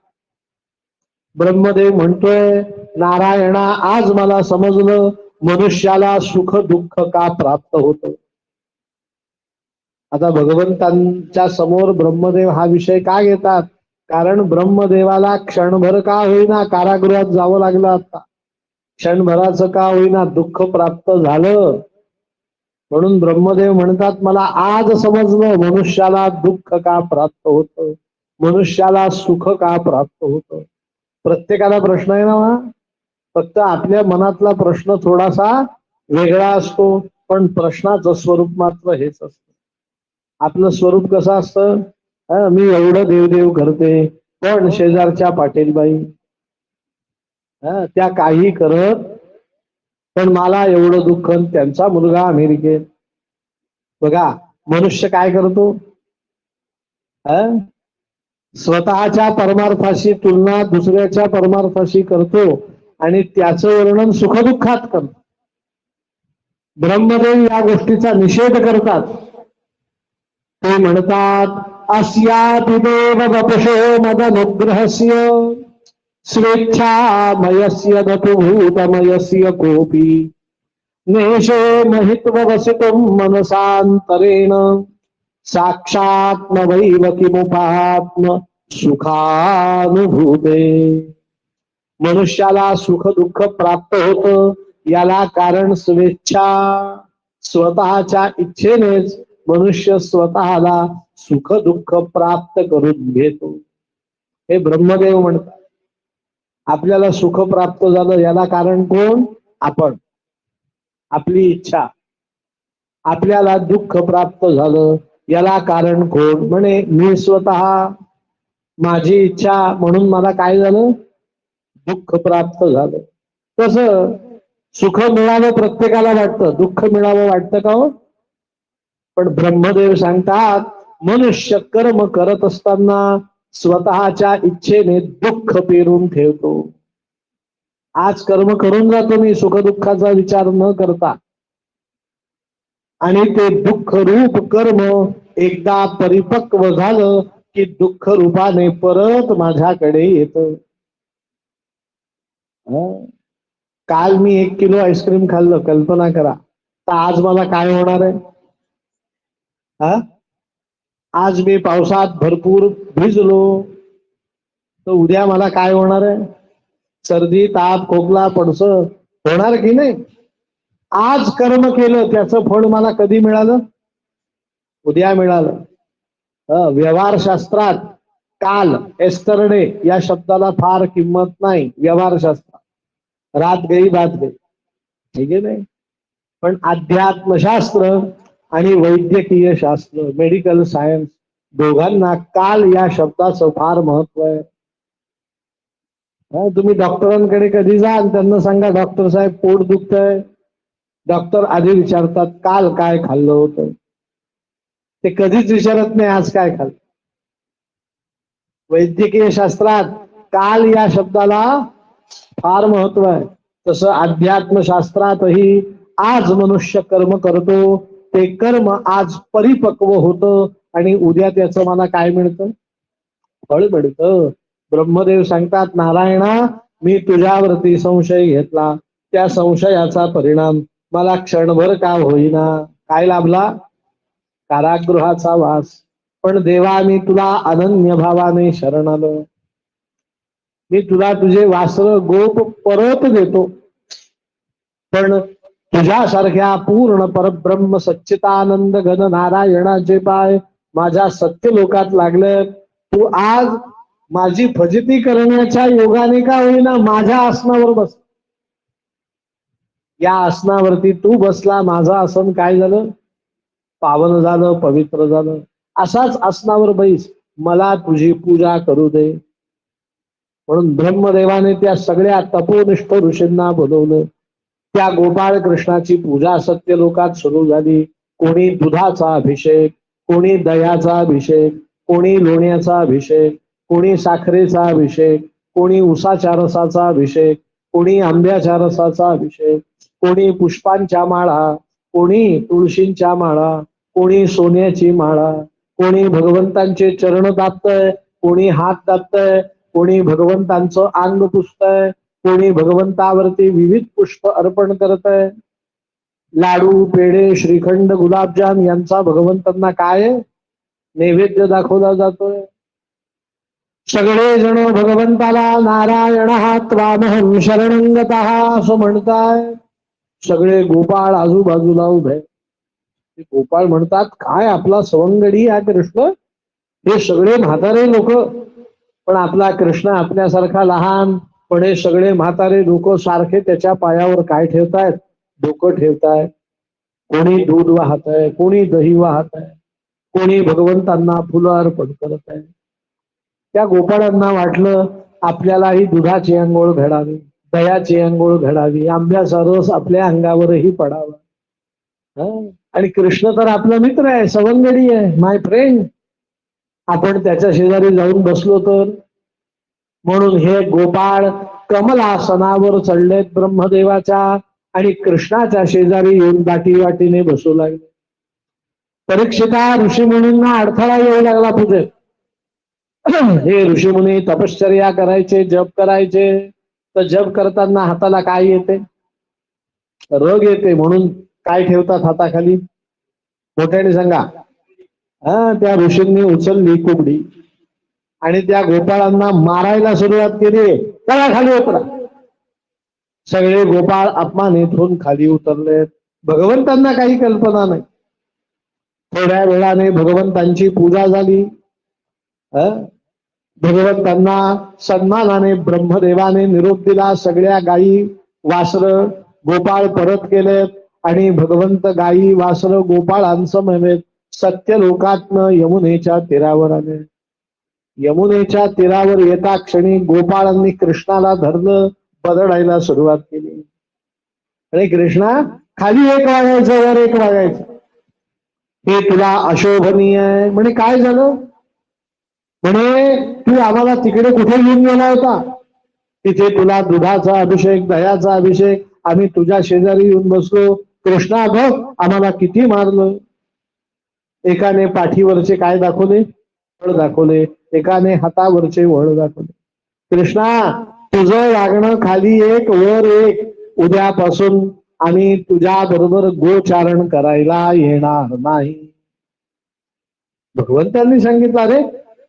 Speaker 4: ब्रह्मदेव म्हणतोय, नारायणा आज मला समजलं मनुष्याला सुख दुःख का प्राप्त होतं. आता भगवंतांच्या समोर ब्रह्मदेव हा विषय का घेतात? कारण ब्रह्मदेवाला क्षणभर का होईना कारागृहात जावं लागलं. आता क्षणभराचं का होईना दुःख प्राप्त झालं. म्हणून ब्रह्मदेव म्हणतात, मला आज समजलं मनुष्याला दुःख का प्राप्त होतं, मनुष्याला सुख का प्राप्त होतं. प्रत्येकाला प्रश्न आहे ना. फक्त आपल्या मनातला प्रश्न थोडासा वेगळा असतो, पण प्रश्नाचं स्वरूप मात्र हेच असतं. आपलं स्वरूप कसं असतं? मी एवढं देवदेव करते, पण शेजारच्या पाटीलबाई त्या काही करत, पण मला एवढं दुःख. त्यांचा मुलगा अमेरिकेत. बघा मनुष्य काय करतो? स्वतःच्या परमार्थाशी तुलना दुसऱ्याच्या परमार्थाशी करतो आणि त्याचं वर्णन सुखदुःखात करतो. ब्रह्मदेव या गोष्टीचा निषेध करतात. ते म्हणतात, अस्यापि देव वपुषो मदनुग्रहस्य स्वेच्छामयस्य न तु भूतमयस्य कोपि नेशे महित्ववसितुं मनसान्तरेण साक्षात् न वैव किमुपात्म सुखानुभूते. मनुष्याला सुख दुःख प्राप्त होतं याला कारण स्वेच्छा. स्वतःच्या इच्छेनेच मनुष्य स्वतःला सुख दुःख प्राप्त करून घेतो. हे ब्रह्मदेव म्हणतात. आपल्याला सुख प्राप्त झालं याला कारण कोण? आपण, आपली इच्छा. आपल्याला दुःख प्राप्त झालं याला कारण कोण? म्हणे मी स्वतः, माझी इच्छा, म्हणून मला काय झालं? दुःख प्राप्त झालं. कसं? सुख मिळावं प्रत्येकाला वाटतं, दुःख मिळावं वाटतं का हो? पण ब्रह्मदेव सांगतात, मनुष्य कर्म करत असताना स्वतःच्या इच्छेने दुःख पेरून ठेवतो. आज कर्म करून जातो मी सुख दुःखाचा विचार न करता, आणि ते दुःख रूप कर्म एकदा परिपक्व झालं की दुःख रूपाने परत माझ्याकडे येतं. काल मी 1 किलो आईस्क्रीम खाल्लं, कल्पना करा. तर आज मला काय होणार आहे? आज मी पावसात भरपूर भिजलो तर उद्या मला काय होणार आहे? सर्दी, ताप, खोकला, पडस होणार की नाही? आज कर्म केलं त्याचं फळ मला कधी मिळालं? उद्या मिळालं. व्यवहारशास्त्रात काल एस्टरडे या शब्दाला फार किंमत नाही व्यवहारशास्त्रात. रात गई बात गई, ठीक आहे नाही. पण अध्यात्मशास्त्र आणि वैद्यकीय शास्त्र मेडिकल सायन्स दोघांना काल या शब्दाचं फार महत्व आहे. तुम्ही डॉक्टरांकडे कधी जा आणि त्यांना सांगा डॉक्टर साहेब पोट दुखतंय, डॉक्टर आधी विचारतात काल काय खाल्लं होतं. ते कधीच विचारत नाही आज काय खाल्लं. वैद्यकीय शास्त्रात काल या शब्दाला फार महत्व आहे. तसं अध्यात्मशास्त्रातही आज मनुष्य कर्म करतो, ते कर्म आज परिपक्व होतं आणि उद्या त्याचं मला काय मिळतं, फळ मिळतं. ब्रह्मदेव सांगतात नारायणा मी तुझ्यावरती संशय घेतला, त्या संशयाचा परिणाम मला क्षणभर का होईना काय लाभला, कारागृहाचा वास. पण देवा मी तुला अनन्य भावाने शरण आलो, मी तुला तुझे वासर गोप परत देतो. पण तुझ्यासारख्या पूर्ण परब्रह्म सच्चितानंद घन नारायणाचे पाय माझ्या सत्य लोकात लागले. तू आज माझी फजिती करण्याच्या योगाने का होईना माझ्या आसनावर बस. या आसनावरती तू बसला, माझं आसन काय झालं, पावन झालं, पवित्र झालं. असाच आसनावर बैस, मला तुझी पूजा करू दे. म्हणून ब्रह्मदेवाने त्या सगळ्या तपोनिष्ठ ऋषींना बोलवलं. त्या गोपाळ कृष्णाची पूजा सत्य लोकात सुरू झाली. कोणी दुधाचा अभिषेक, कोणी दह्याचा अभिषेक, कोणी लोण्याचा अभिषेक, कोणी साखरेचा अभिषेक, कोणी उसाच्या रसाचा अभिषेक, कोणी आंब्याच्या रसाचा अभिषेक, कोणी पुष्पांच्या माळा, कोणी तुळशींच्या माळा, कोणी सोन्याची माळा, कोणी भगवंतांचे चरण दाबतय, कोणी हात दाबतय, कोणी भगवंतांचं अंग पुसतय, कोणी भगवंतावरती विविध पुष्प अर्पण करतय. लाडू पेढे श्रीखंड गुलाबजाम यांचा भगवंतांना काय नैवेद्य दाखवला जातोय. सगळे जण भगवंताला नारायण त्वामहं शरणं गतः असं म्हणताय. सगळे गोपाळ आजूबाजूला उभे. गोपाळ म्हणतात काय आपला सवंगडी हा कृष्ण, हे सगळे म्हातारे लोक, पण आपला कृष्ण आपल्यासारखा लहान, पण हे सगळे म्हातारे लोक सारखे त्याच्या पायावर काय ठेवतायत, डोकं ठेवतायत. कोणी दूध वाहत आहे, कोणी दही वाहत आहे, कोणी भगवंतांना फुलं अर्पण करत आहे. त्या गोपाळांना वाटलं आपल्यालाही दुधाची अंघोळ घडावी, दह्याची अंघोळ घडावी, आंब्याचा रस आपल्या अंगावरही पडावा. आणि कृष्ण तर आपला मित्र आहे, सवंगडी आहे, माय फ्रेंड. आपण त्याच्या शेजारी जाऊन बसलो तर. म्हणून हे गोपाळ कमलासनावर चढलेत ब्रह्मदेवाच्या आणि कृष्णाच्या शेजारी येऊन दाटी वाटीने बसू लागले. परीक्षिता ऋषीमुनींना अडथळा येऊ लागला पूजेत. हे ऋषीमुनी तपश्चर्या करायचे, जप करायचे, तर जप करताना हाताला काय येते, रग येते. म्हणून काय ठेवतात हाताखाली, मोठ्याने सांगा. त्या ऋषींनी उचलली कुबडी आणि त्या गोपाळांना मारायला सुरुवात केली. चला खाली उतरा. सगळे गोपाळ अपमानित होऊन खाली उतरले. भगवंतांना काही कल्पना नाही. थोड्या वेळाने भगवंतांची पूजा झाली. भगवंतांना सन्मानाने ब्रह्मदेवाने निरोप दिला. सगळ्या गायी वासर गोपाळ परत केलेत आणि भगवंत गायी वासर गोपाळांसमवेत सत्य लोकातनं यमुनेच्या तीरावर आले. यमुनेच्या तीरावर येता क्षणी गोपाळांनी कृष्णाला धरलं, बदडायला सुरुवात केली. अरे कृष्णा, खाली एक वागायचं, वर एक वागायचं, हे तुला अशोभनीय आहे. म्हणे काय झालं, म्हणे तू आम्हाला तिकडे कुठे घेऊन गेला होता, तिथे तुला दुधाचा अभिषेक, दह्याचा अभिषेक, आम्ही तुझ्या शेजारी येऊन बसलो. कृष्णा बघ आम्हाला किती मारलं. एकाने पाठीवरचे काय दाखवले, वळ दाखवले, एकाने हातावरचे वळ दाखवले. कृष्णा तुझं वागणं खाली एक वर एक, उद्यापासून आम्ही तुझ्या बरोबर गोचारण करायला येणार नाही. भगवंतांनी सांगितलं अरे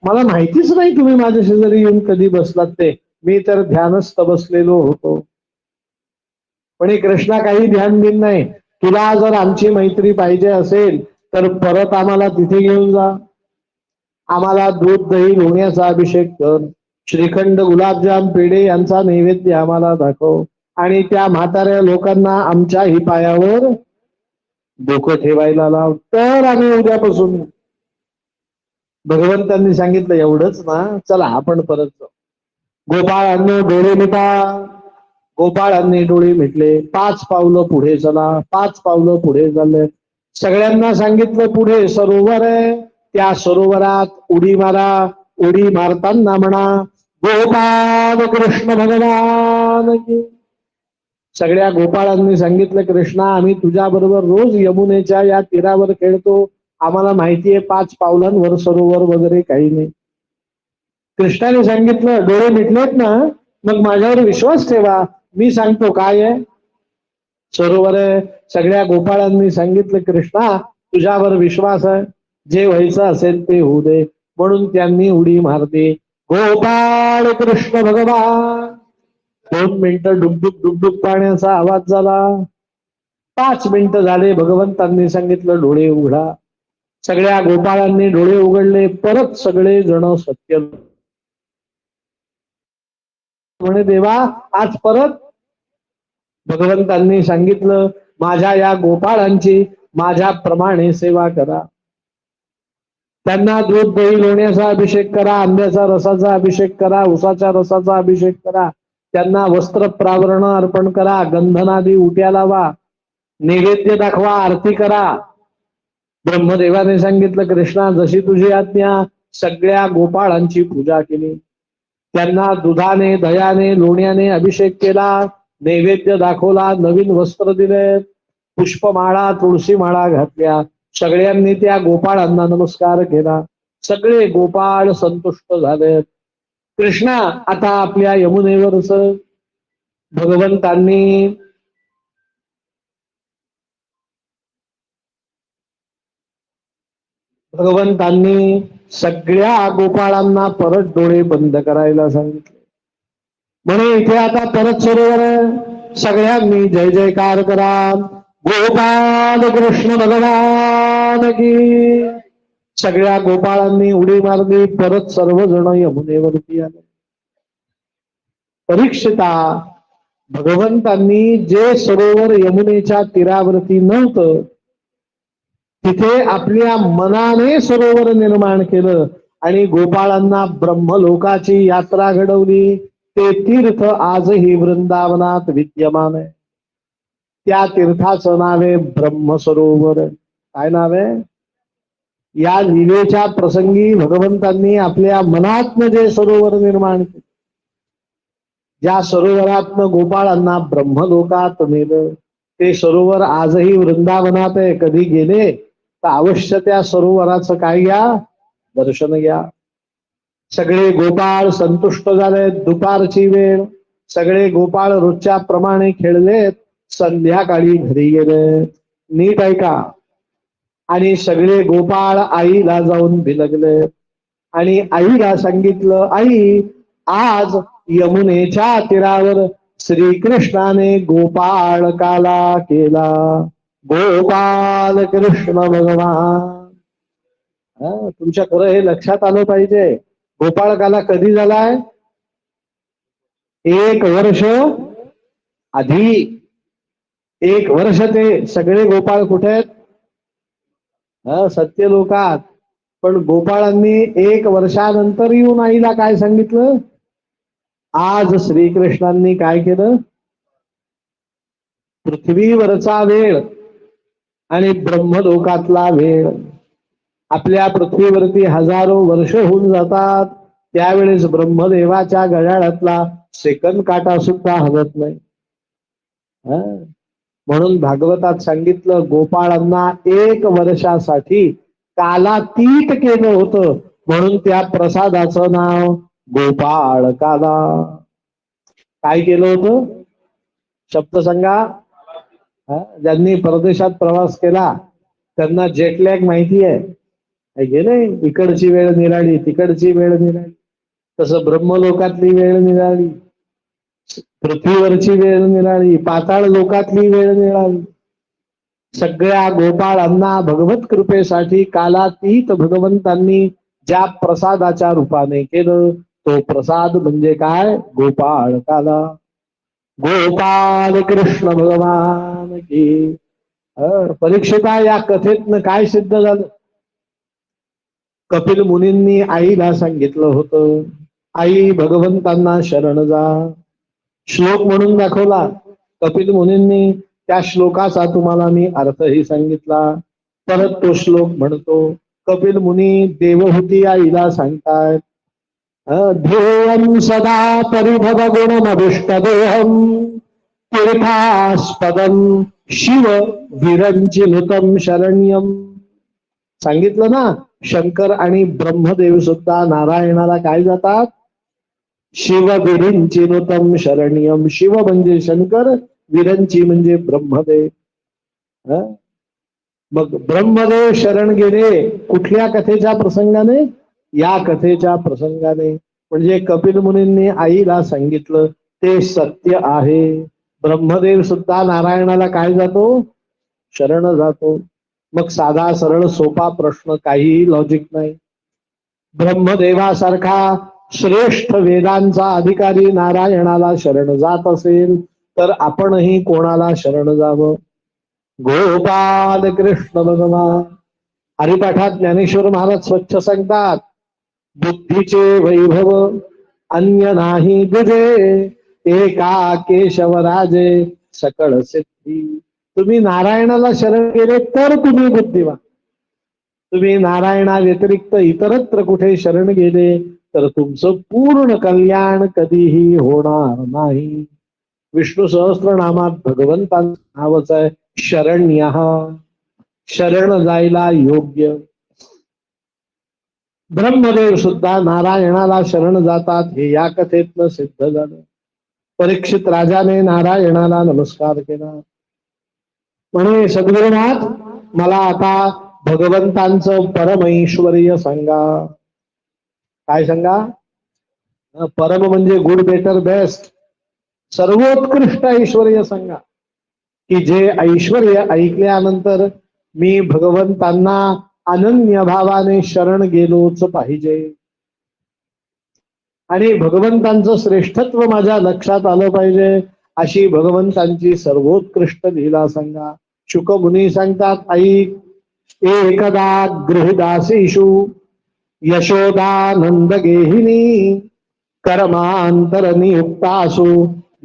Speaker 4: मला माहितीच नाही तुम्ही माझ्या शेजारी येऊन कधी बसलात ते, मी तर ध्यानस्थ बसलेलो होतो. पण कृष्णा काही ध्यान देत नाही. तुला जर आमची मैत्री पाहिजे असेल तर परत आम्हाला तिथे घेऊन जा. आम्हाला दूध दही लोण्याचा अभिषेक कर. श्रीखंड गुलाबजाम पेढे यांचा नैवेद्य आम्हाला दाखव. आणि त्या म्हाताऱ्या लोकांना आमच्याही पायावर डोकं ठेवायला लाव. तर आम्ही उद्यापासून. भगवंतांनी सांगितलं एवढंच ना, चला आपण परत जाऊ. गोपाळांनी डोळे मिटा. गोपाळांनी डोळे मिटले. 5 पावलं पुढे चला. 5 पावलं पुढे चालले. सगळ्यांना सांगितलं पुढे सरोवर आहे, त्या सरोवरात उडी मारा. उडी मारताना म्हणा गोपाळ कृष्ण भगवान की. सगळ्या गोपाळांनी सांगितलं कृष्णा आम्ही तुझ्या बरोबर रोज यमुनेच्या या तीरावर खेळतो. आम्हाला माहितीये 5 पावलांवर सरोवर वगैरे काही नाही. कृष्णाने सांगितलं डोळे मिटलेत ना, मग माझ्यावर विश्वास ठेवा. मी सांगतो काय आहे. सरोवर आहे. सगळ्या गोपाळांनी सांगितलं कृष्णा तुझ्यावर विश्वास आहे, जे व्हायचं असेल ते होऊ दे. म्हणून त्यांनी उडी मारली. गोपाळ कृष्ण भगवान. 2 मिनिटं डुबडुब डुबडुब पाण्याचा आवाज झाला. 5 मिनिटं झाले. भगवंतांनी सांगितलं डोळे उघडा. सगळ्या गोपाळांनी डोळे उघडले. परत सगळे जण सत्य म्हणे देवा आज परत. भगवंतांनी सांगितलं माझ्या या गोपाळांची माझ्याप्रमाणे सेवा करा. त्यांना दूध दही लोण्याचा अभिषेक करा. आंब्याचा रसाचा अभिषेक करा. उसाच्या रसाचा अभिषेक करा. त्यांना वस्त्र प्रावरण अर्पण करा. गंधनादी उट्या लावा. नैवेद्य दाखवा. आरती करा. ब्रह्मदेवाने सांगितलं कृष्णा जशी तुझी आज्ञा. सगळ्या गोपाळांची पूजा केली. त्यांना दुधाने दह्याने लोण्याने अभिषेक केला. नैवेद्य दाखवला. नवीन वस्त्र दिले. पुष्पमाळा तुळशी माळा घातल्या. सगळ्यांनी त्या गोपाळांना नमस्कार केला. सगळे गोपाळ संतुष्ट झाले. कृष्णा आता आपल्या यमुनेवरच भगवंतांनी सगळ्या गोपाळांना परत डोळे बंद करायला सांगितले. म्हणे इथे आता परत सरोवर आहे. सगळ्यांनी जय जयकार करा. गोपाल कृष्ण भगवान की. सगळ्या गोपाळांनी उडी मारली. परत सर्वजण यमुनेवरती आले. परीक्षिता भगवंतांनी जे सरोवर यमुनेच्या तीरावरती नव्हतं तिथे आपल्या मनाने सरोवर निर्माण केलं आणि गोपाळांना ब्रह्मलोकाची यात्रा घडवली. ते तीर्थ आजही वृंदावनात विद्यमान आहे. त्या तीर्थाचं नाव आहे ब्रह्मसरोवर. काय नाव आहे. या लीलेच्या प्रसंगी भगवंतांनी आपल्या मनातनं जे सरोवर निर्माण केले, ज्या सरोवरातनं गोपाळांना ब्रह्मलोकात नेलं, ते सरोवर आजही वृंदावनात आहे. कधी गेले तर अवश्य त्या सरोवराचं काय घ्या, दर्शन घ्या. सगळे गोपाळ संतुष्ट झाले. दुपारची वेळ. सगळे गोपाळ रोजच्या प्रमाणे खेळलेत. संध्याकाळी घरी गेले. नीट ऐका. आणि सगळे गोपाळ आईला जाऊन बिलगले आणि आईला सांगितलं आई आज यमुनेच्या तीरावर श्रीकृष्णाने गोपाळ काला केला. गोपाल कृष्ण भगवान. तुमच्या खरं हे लक्षात आलं पाहिजे. गोपाळ काला कधी झालाय. 1 वर्ष आधी. 1 वर्ष ते सगळे गोपाळ कुठे आहेत. सत्यलोकात. पण गोपाळांनी 1 वर्षानंतर येऊन आईला काय सांगितलं. आज श्रीकृष्णांनी काय केलं. पृथ्वीवरचा वेळ आणि ब्रह्मलोकातला वेळ. आपल्या पृथ्वीवरती हजारो वर्ष होऊन जातात. त्यावेळेस ब्रह्मदेवाच्या घड्याळातला सेकंद काटा सुद्धा हलत नाही. म्हणून भागवतात सांगितलं गोपाळांना 1 वर्षासाठी कालातीत केलं होतं. म्हणून त्या प्रसादाचं नाव गोपाळ काला. काय केलं होतं. शब्द सांगा. ज्यांनी परदेशात प्रवास केला त्यांना जेटलॅग माहिती आहे. गेले इकडची वेळ निराळी तिकडची वेळ निराळी. तसं ब्रह्मलोकातली वेळ निराळी, पृथ्वीवरची वेळ निराळी, पाताळ लोकातली वेळ निराळी. सगळ्या गोपाळांना भगवत कृपेसाठी कालातीत भगवंतांनी ज्या प्रसादाच्या रूपाने केलं तो प्रसाद म्हणजे काय? गोपाळ काला. गोपाल कृष्ण भगवान की. परीक्षिता, या कथेतनं काय सिद्ध झालं? कपिल मुनींनी आईला सांगितलं होतं, आई भगवंतांना शरण जा. श्लोक म्हणून दाखवला कपिल मुनींनी. त्या श्लोकाचा तुम्हाला मी अर्थही सांगितला. परत तो श्लोक म्हणतो, कपिल मुनी देवहूती आईला सांगतायत, ध्येयं सदा परिभव गुणमभिष्टदेहं तीर्थास्पदं शिव विरंचिनुतं शरण्यम. सांगितलं ना, शंकर आणि ब्रह्मदेव सुद्धा नारायणाला काय जातात? शिव विरंचिनुतं शरण्यम. शिव म्हणजे शंकर, विरंची म्हणजे ब्रह्मदेव. मग ब्रह्मदेव शरण गेले कुठल्या कथेच्या प्रसंगाने? या कथेच्या प्रसंगाने. म्हणजे कपिल मुनींनी आईला सांगितलं ते सत्य आहे. ब्रह्मदेव सुद्धा नारायणाला काय जातो? शरण जातो. मग साधा सरळ सोपा प्रश्न, काहीही लॉजिक नाही. ब्रह्मदेवासारखा श्रेष्ठ वेदांचा अधिकारी नारायणाला शरण जात असेल तर आपणही कोणाला शरण जावं? गोपाल कृष्ण भगवान. हरिपाठात ज्ञानेश्वर महाराज स्वच्छ सांगतात, बुद्धीचे वैभव अन्य नाही दुजे, एका केशवराजे सकळ सिद्धी. तुम्ही नारायणाला शरण गेले तर तुम्ही बुद्धिवान. तुम्ही नारायणा व्यतिरिक्त इतरत्र कुठे शरण गेले तर तुमचं पूर्ण कल्याण कधीही होणार नाही. विष्णू सहस्त्रनामात भगवंतांचं नावच आहे शरण्य. शरण जायला योग्य. ब्रह्मदेव सुद्धा नारायणाला शरण जातात हे या कथेतनं सिद्ध झालं. परीक्षित राजाने नारायणाला नमस्कार केला. म्हणे, सद्गुरुनाथ, मला आता भगवंतांचं परमैश्वर्य सांगा. काय सांगा? परम म्हणजे गुड, बेटर, बेस्ट, सर्वोत्कृष्ट ऐश्वर्य सांगा, की जे ऐश्वर्य ऐकल्यानंतर मी भगवंतांना अनन्य भावाने शरण गेलोच पाहिजे आणि भगवंतांचं श्रेष्ठत्व माझ्या लक्षात आलं पाहिजे. अशी भगवंतांची सर्वोत्कृष्ट लीला सांगा. शुक मुनी सांगतात, ऐक, एकदा गृहदासीषु यशोदानंद गेहिनी कर्मांतर नियुक्तासु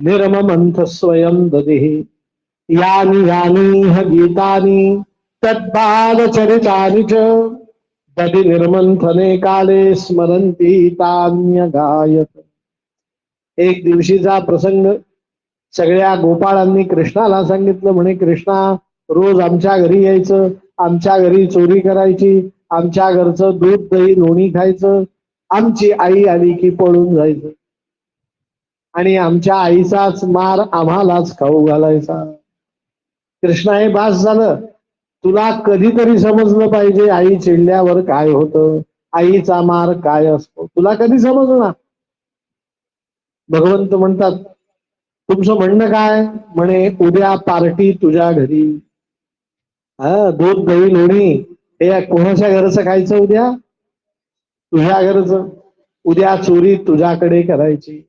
Speaker 4: निर्ममंथ स्वयं ददिहि. यानी यानी ह गीतानि तद्बालचरितानि च ददि निर्मंथने काले स्मरंती तान्य गायत. एक दिवशीचा प्रसंग सगळ्या गोपाळांनी कृष्णाला सांगितलं. म्हणे, कृष्णा, रोज आमच्या घरी यायचं, आमच्या घरी चोरी करायची, आमच्या घरचं दूध दही लोणी खायचं, आमची आई आली की पळून जायचं आणि आमच्या आईचाच मार आम्हालाच खाऊ घालायचा. कृष्णा, हे बास झालं. तुला कधीतरी समजलं पाहिजे आई चिडल्यावर काय होतं, आईचा मार काय असतो. तुला कधी समजणार? भगवंत म्हणतात, तुमचं म्हणणं काय? म्हणे, उद्या पार्टी तुझ्या घरी. दूध दही लोणी हे कोणाच्या घरचं खायचं? उद्या तुझ्या घरचं. उद्या चोरी तुझ्याकडे करायची.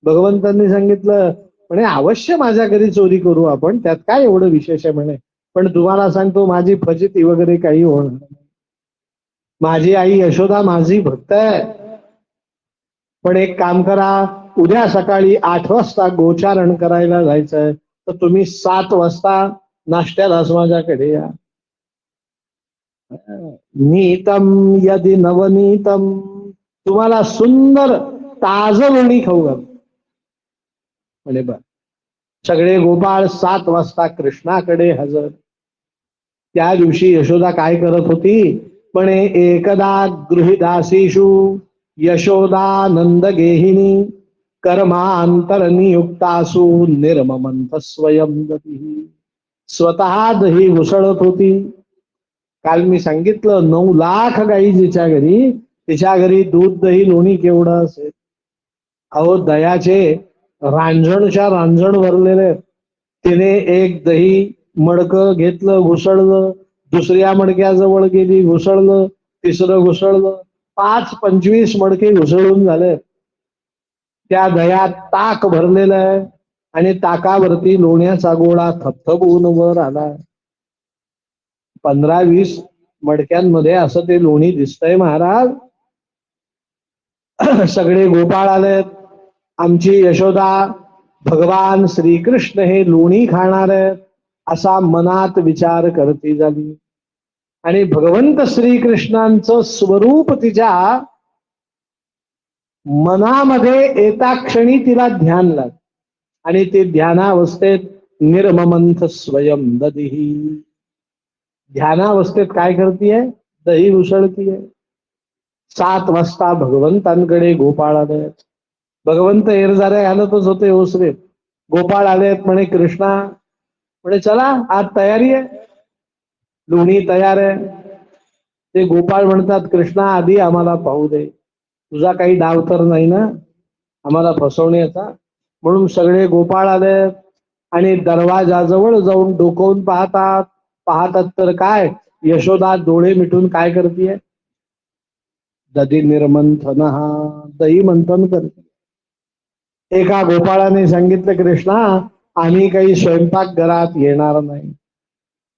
Speaker 4: भगवंतांनी सांगितलं, म्हणे, अवश्य माझ्या घरी चोरी करू आपण, त्यात काय एवढं विशेष आहे म्हणे, पण तुम्हाला सांगतो माझी फजिती वगैरे काही होणार नाही. माझी आई यशोदा माझी भक्त आहे. पण एक काम करा, उद्या सकाळी 8 वाजता गोचारण करायला जायचंय, तर तुम्ही 7 वाजता नाश्त्यालाच माझ्याकडे या. नीतम यदि नवनीतम, तुम्हाला सुंदर ताजं लोणी खाऊ घाल. म्हणे, बर. सगळे गोपाळ 7 वाजता कृष्णाकडे हजर. त्या दिवशी यशोदा काय करत होती? म्हणे, एकदा गृहीदासीषु यशोदानंद गेहिनी कर्मांतर नियुक्तासु निर्ममंथ स्वयं गतिः. स्वतः दही घुसळत होती. काल मी सांगितलं 9 लाख गाई जिच्या घरी, तिच्या घरी दूध दही लोणी केवढं असेल. अहो, दयाचे रांजणच्या रांजण भरलेले. तिने एक दही मडकं घेतलं, घुसळलं, दुसऱ्या मडक्याजवळ गेली, घुसळलं, तिसरं घुसळलं, 5-25 मडके घुसळून झाले. त्या दह्यात ताक भरलेलं आहे आणि ताकावरती लोण्याचा गोळा थपथपवून वर आला. 15-20 मडक्यांमध्ये असं ते लोणी दिसतंय महाराज. सगळे गोपाळ आलेत. आमची यशोदा, भगवान श्रीकृष्ण हे लोणी खाणार आहेत असा मनात विचार करती झाली. आणि भगवंत श्रीकृष्णांचं स्वरूप तिच्या मनामध्ये येता क्षणी तिला ध्यान लागलं. आणि ते ध्यानावस्थेत निर्ममंथ स्वयं दधिही, ध्यानावस्थेत काय करतीये? दही उसळतीये. 7 वाजता भगवंतांकडे गोपाळ आले. भगवंत एरजाऱ्या घालतच होते ओसरेत. गोपाळ आलेत म्हणे, कृष्णा म्हणे चला आज तयारी आहे, लोणी तयार आहे. ते गोपाळ म्हणतात, कृष्णा आधी आम्हाला पाहू दे, तुझा काही डाव तर नाही ना आम्हाला फसवण्याचा. म्हणून सगळे गोपाळ आलेत आणि दरवाजाजवळ जाऊन डोकावून पाहतात तर काय, यशोदा डोळे मिटून काय करतीये? दधी निर्मंथन, दही मंथन करते. एका गोपाळाने सांगितलं, कृष्णा आम्ही काही स्वयंपाकघरात येणार नाही,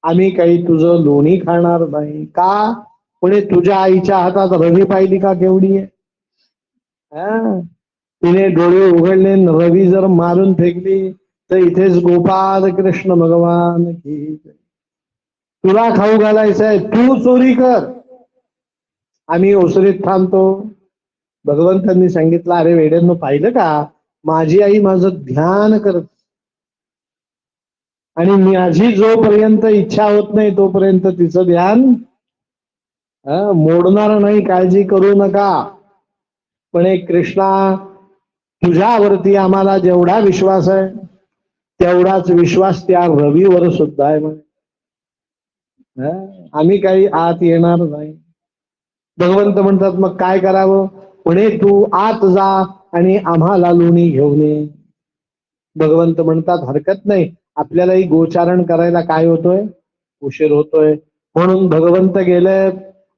Speaker 4: आम्ही काही तुझं लोणी खाणार नाही. का? पुढे तुझ्या आईच्या हातात रवी पाहिली का केवढी आहे? तिने डोळे उघडले, रवी जर मारून फेकली तर इथेच गोपाल कृष्ण भगवान की. तुला खाऊ घालायचंय, तू चोरी कर, आम्ही ओसरीत थांबतो. भगवंतांनी सांगितलं, अरे वेड्यांनो, पाहिलं का माझी आई माझं ध्यान करत, आणि माझी जोपर्यंत इच्छा होत नाही तोपर्यंत तिचं ध्यान मोडणार नाही, काळजी करू नका. पण एक कृष्णा, तुझ्यावरती आम्हाला जेवढा विश्वास आहे तेवढाच विश्वास त्या रवीवर सुद्धा आहे म्हणे. आम्ही काही आत येणार नाही. भगवंत म्हणतात, मग काय करावं? म्हणे तू आत जा आणि आम्हाला लोणी घेऊन ये. भगवंत म्हणतात, हरकत नाही, आपल्यालाही गोचारण करायला काय होतोय, उशीर होतोय. म्हणून भगवंत गेले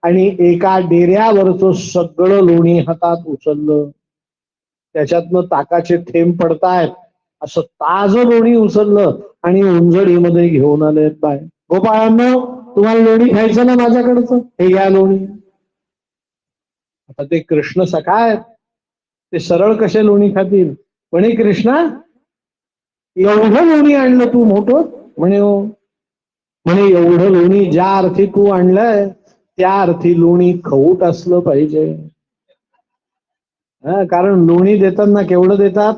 Speaker 4: आणि एका डेऱ्यावरचं सगळं लोणी हातात उचललं. त्याच्यातनं ताकाचे थेंब पडतायत, असं ताजं लोणी उचललं आणि उंजडीमध्ये घेऊन आले. बाय गोपाळांनो, तुम्हाला लोणी खायचं ना माझ्याकडचं, हे घ्या लोणी. आता ते कृष्ण सखा आहेत, ते सरळ कसे लोणी खातील? म्हणे, कृष्णा एवढं लोणी आणलं तू मोठं? म्हणे हो. म्हणे एवढं लोणी ज्या अर्थी तू आणलंय त्या अर्थी लोणी खवूट असलं पाहिजे. कारण लोणी देताना केवढं देतात?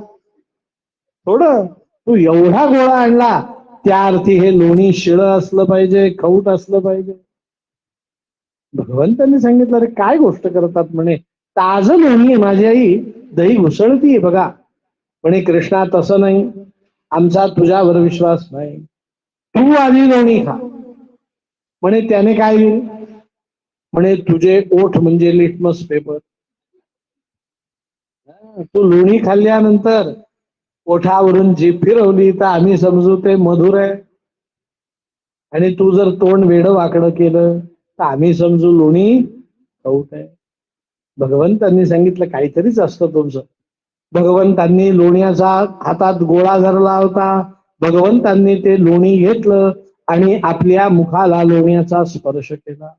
Speaker 4: थोडं. तू एवढा गोळा आणला त्या अर्थी हे लोणी शिळं असलं पाहिजे, खवूट असलं पाहिजे. भगवंतांनी सांगितलं, अरे काय गोष्ट करतात म्हणे, ताजं लोणी माझी आई दही घुसळतीये बघा. म्हणे कृष्णा तसं नाही, आमचा तुझ्यावर विश्वास नाही, तू आधी लोणी खा. म्हणे त्याने काय होईल? म्हणे तुझे ओठ म्हणजे लिटमस पेपर. तू लोणी खाल्ल्यानंतर ओठावरून जीभ फिरवली तर आम्ही समजू ते मधुर आहे, आणि तू जर तोंड वेडं वाकडं केलं तर आम्ही समजू लोणी खाऊट आहे. भगवंतांनी सांगितलं, काहीतरीच असतं तुमचं. भगवंतांनी लोण्याचा हातात गोळा धरला होता. भगवंतांनी ते लोणी घेतलं आणि आपल्या मुखाला लोण्याचा स्पर्श केला.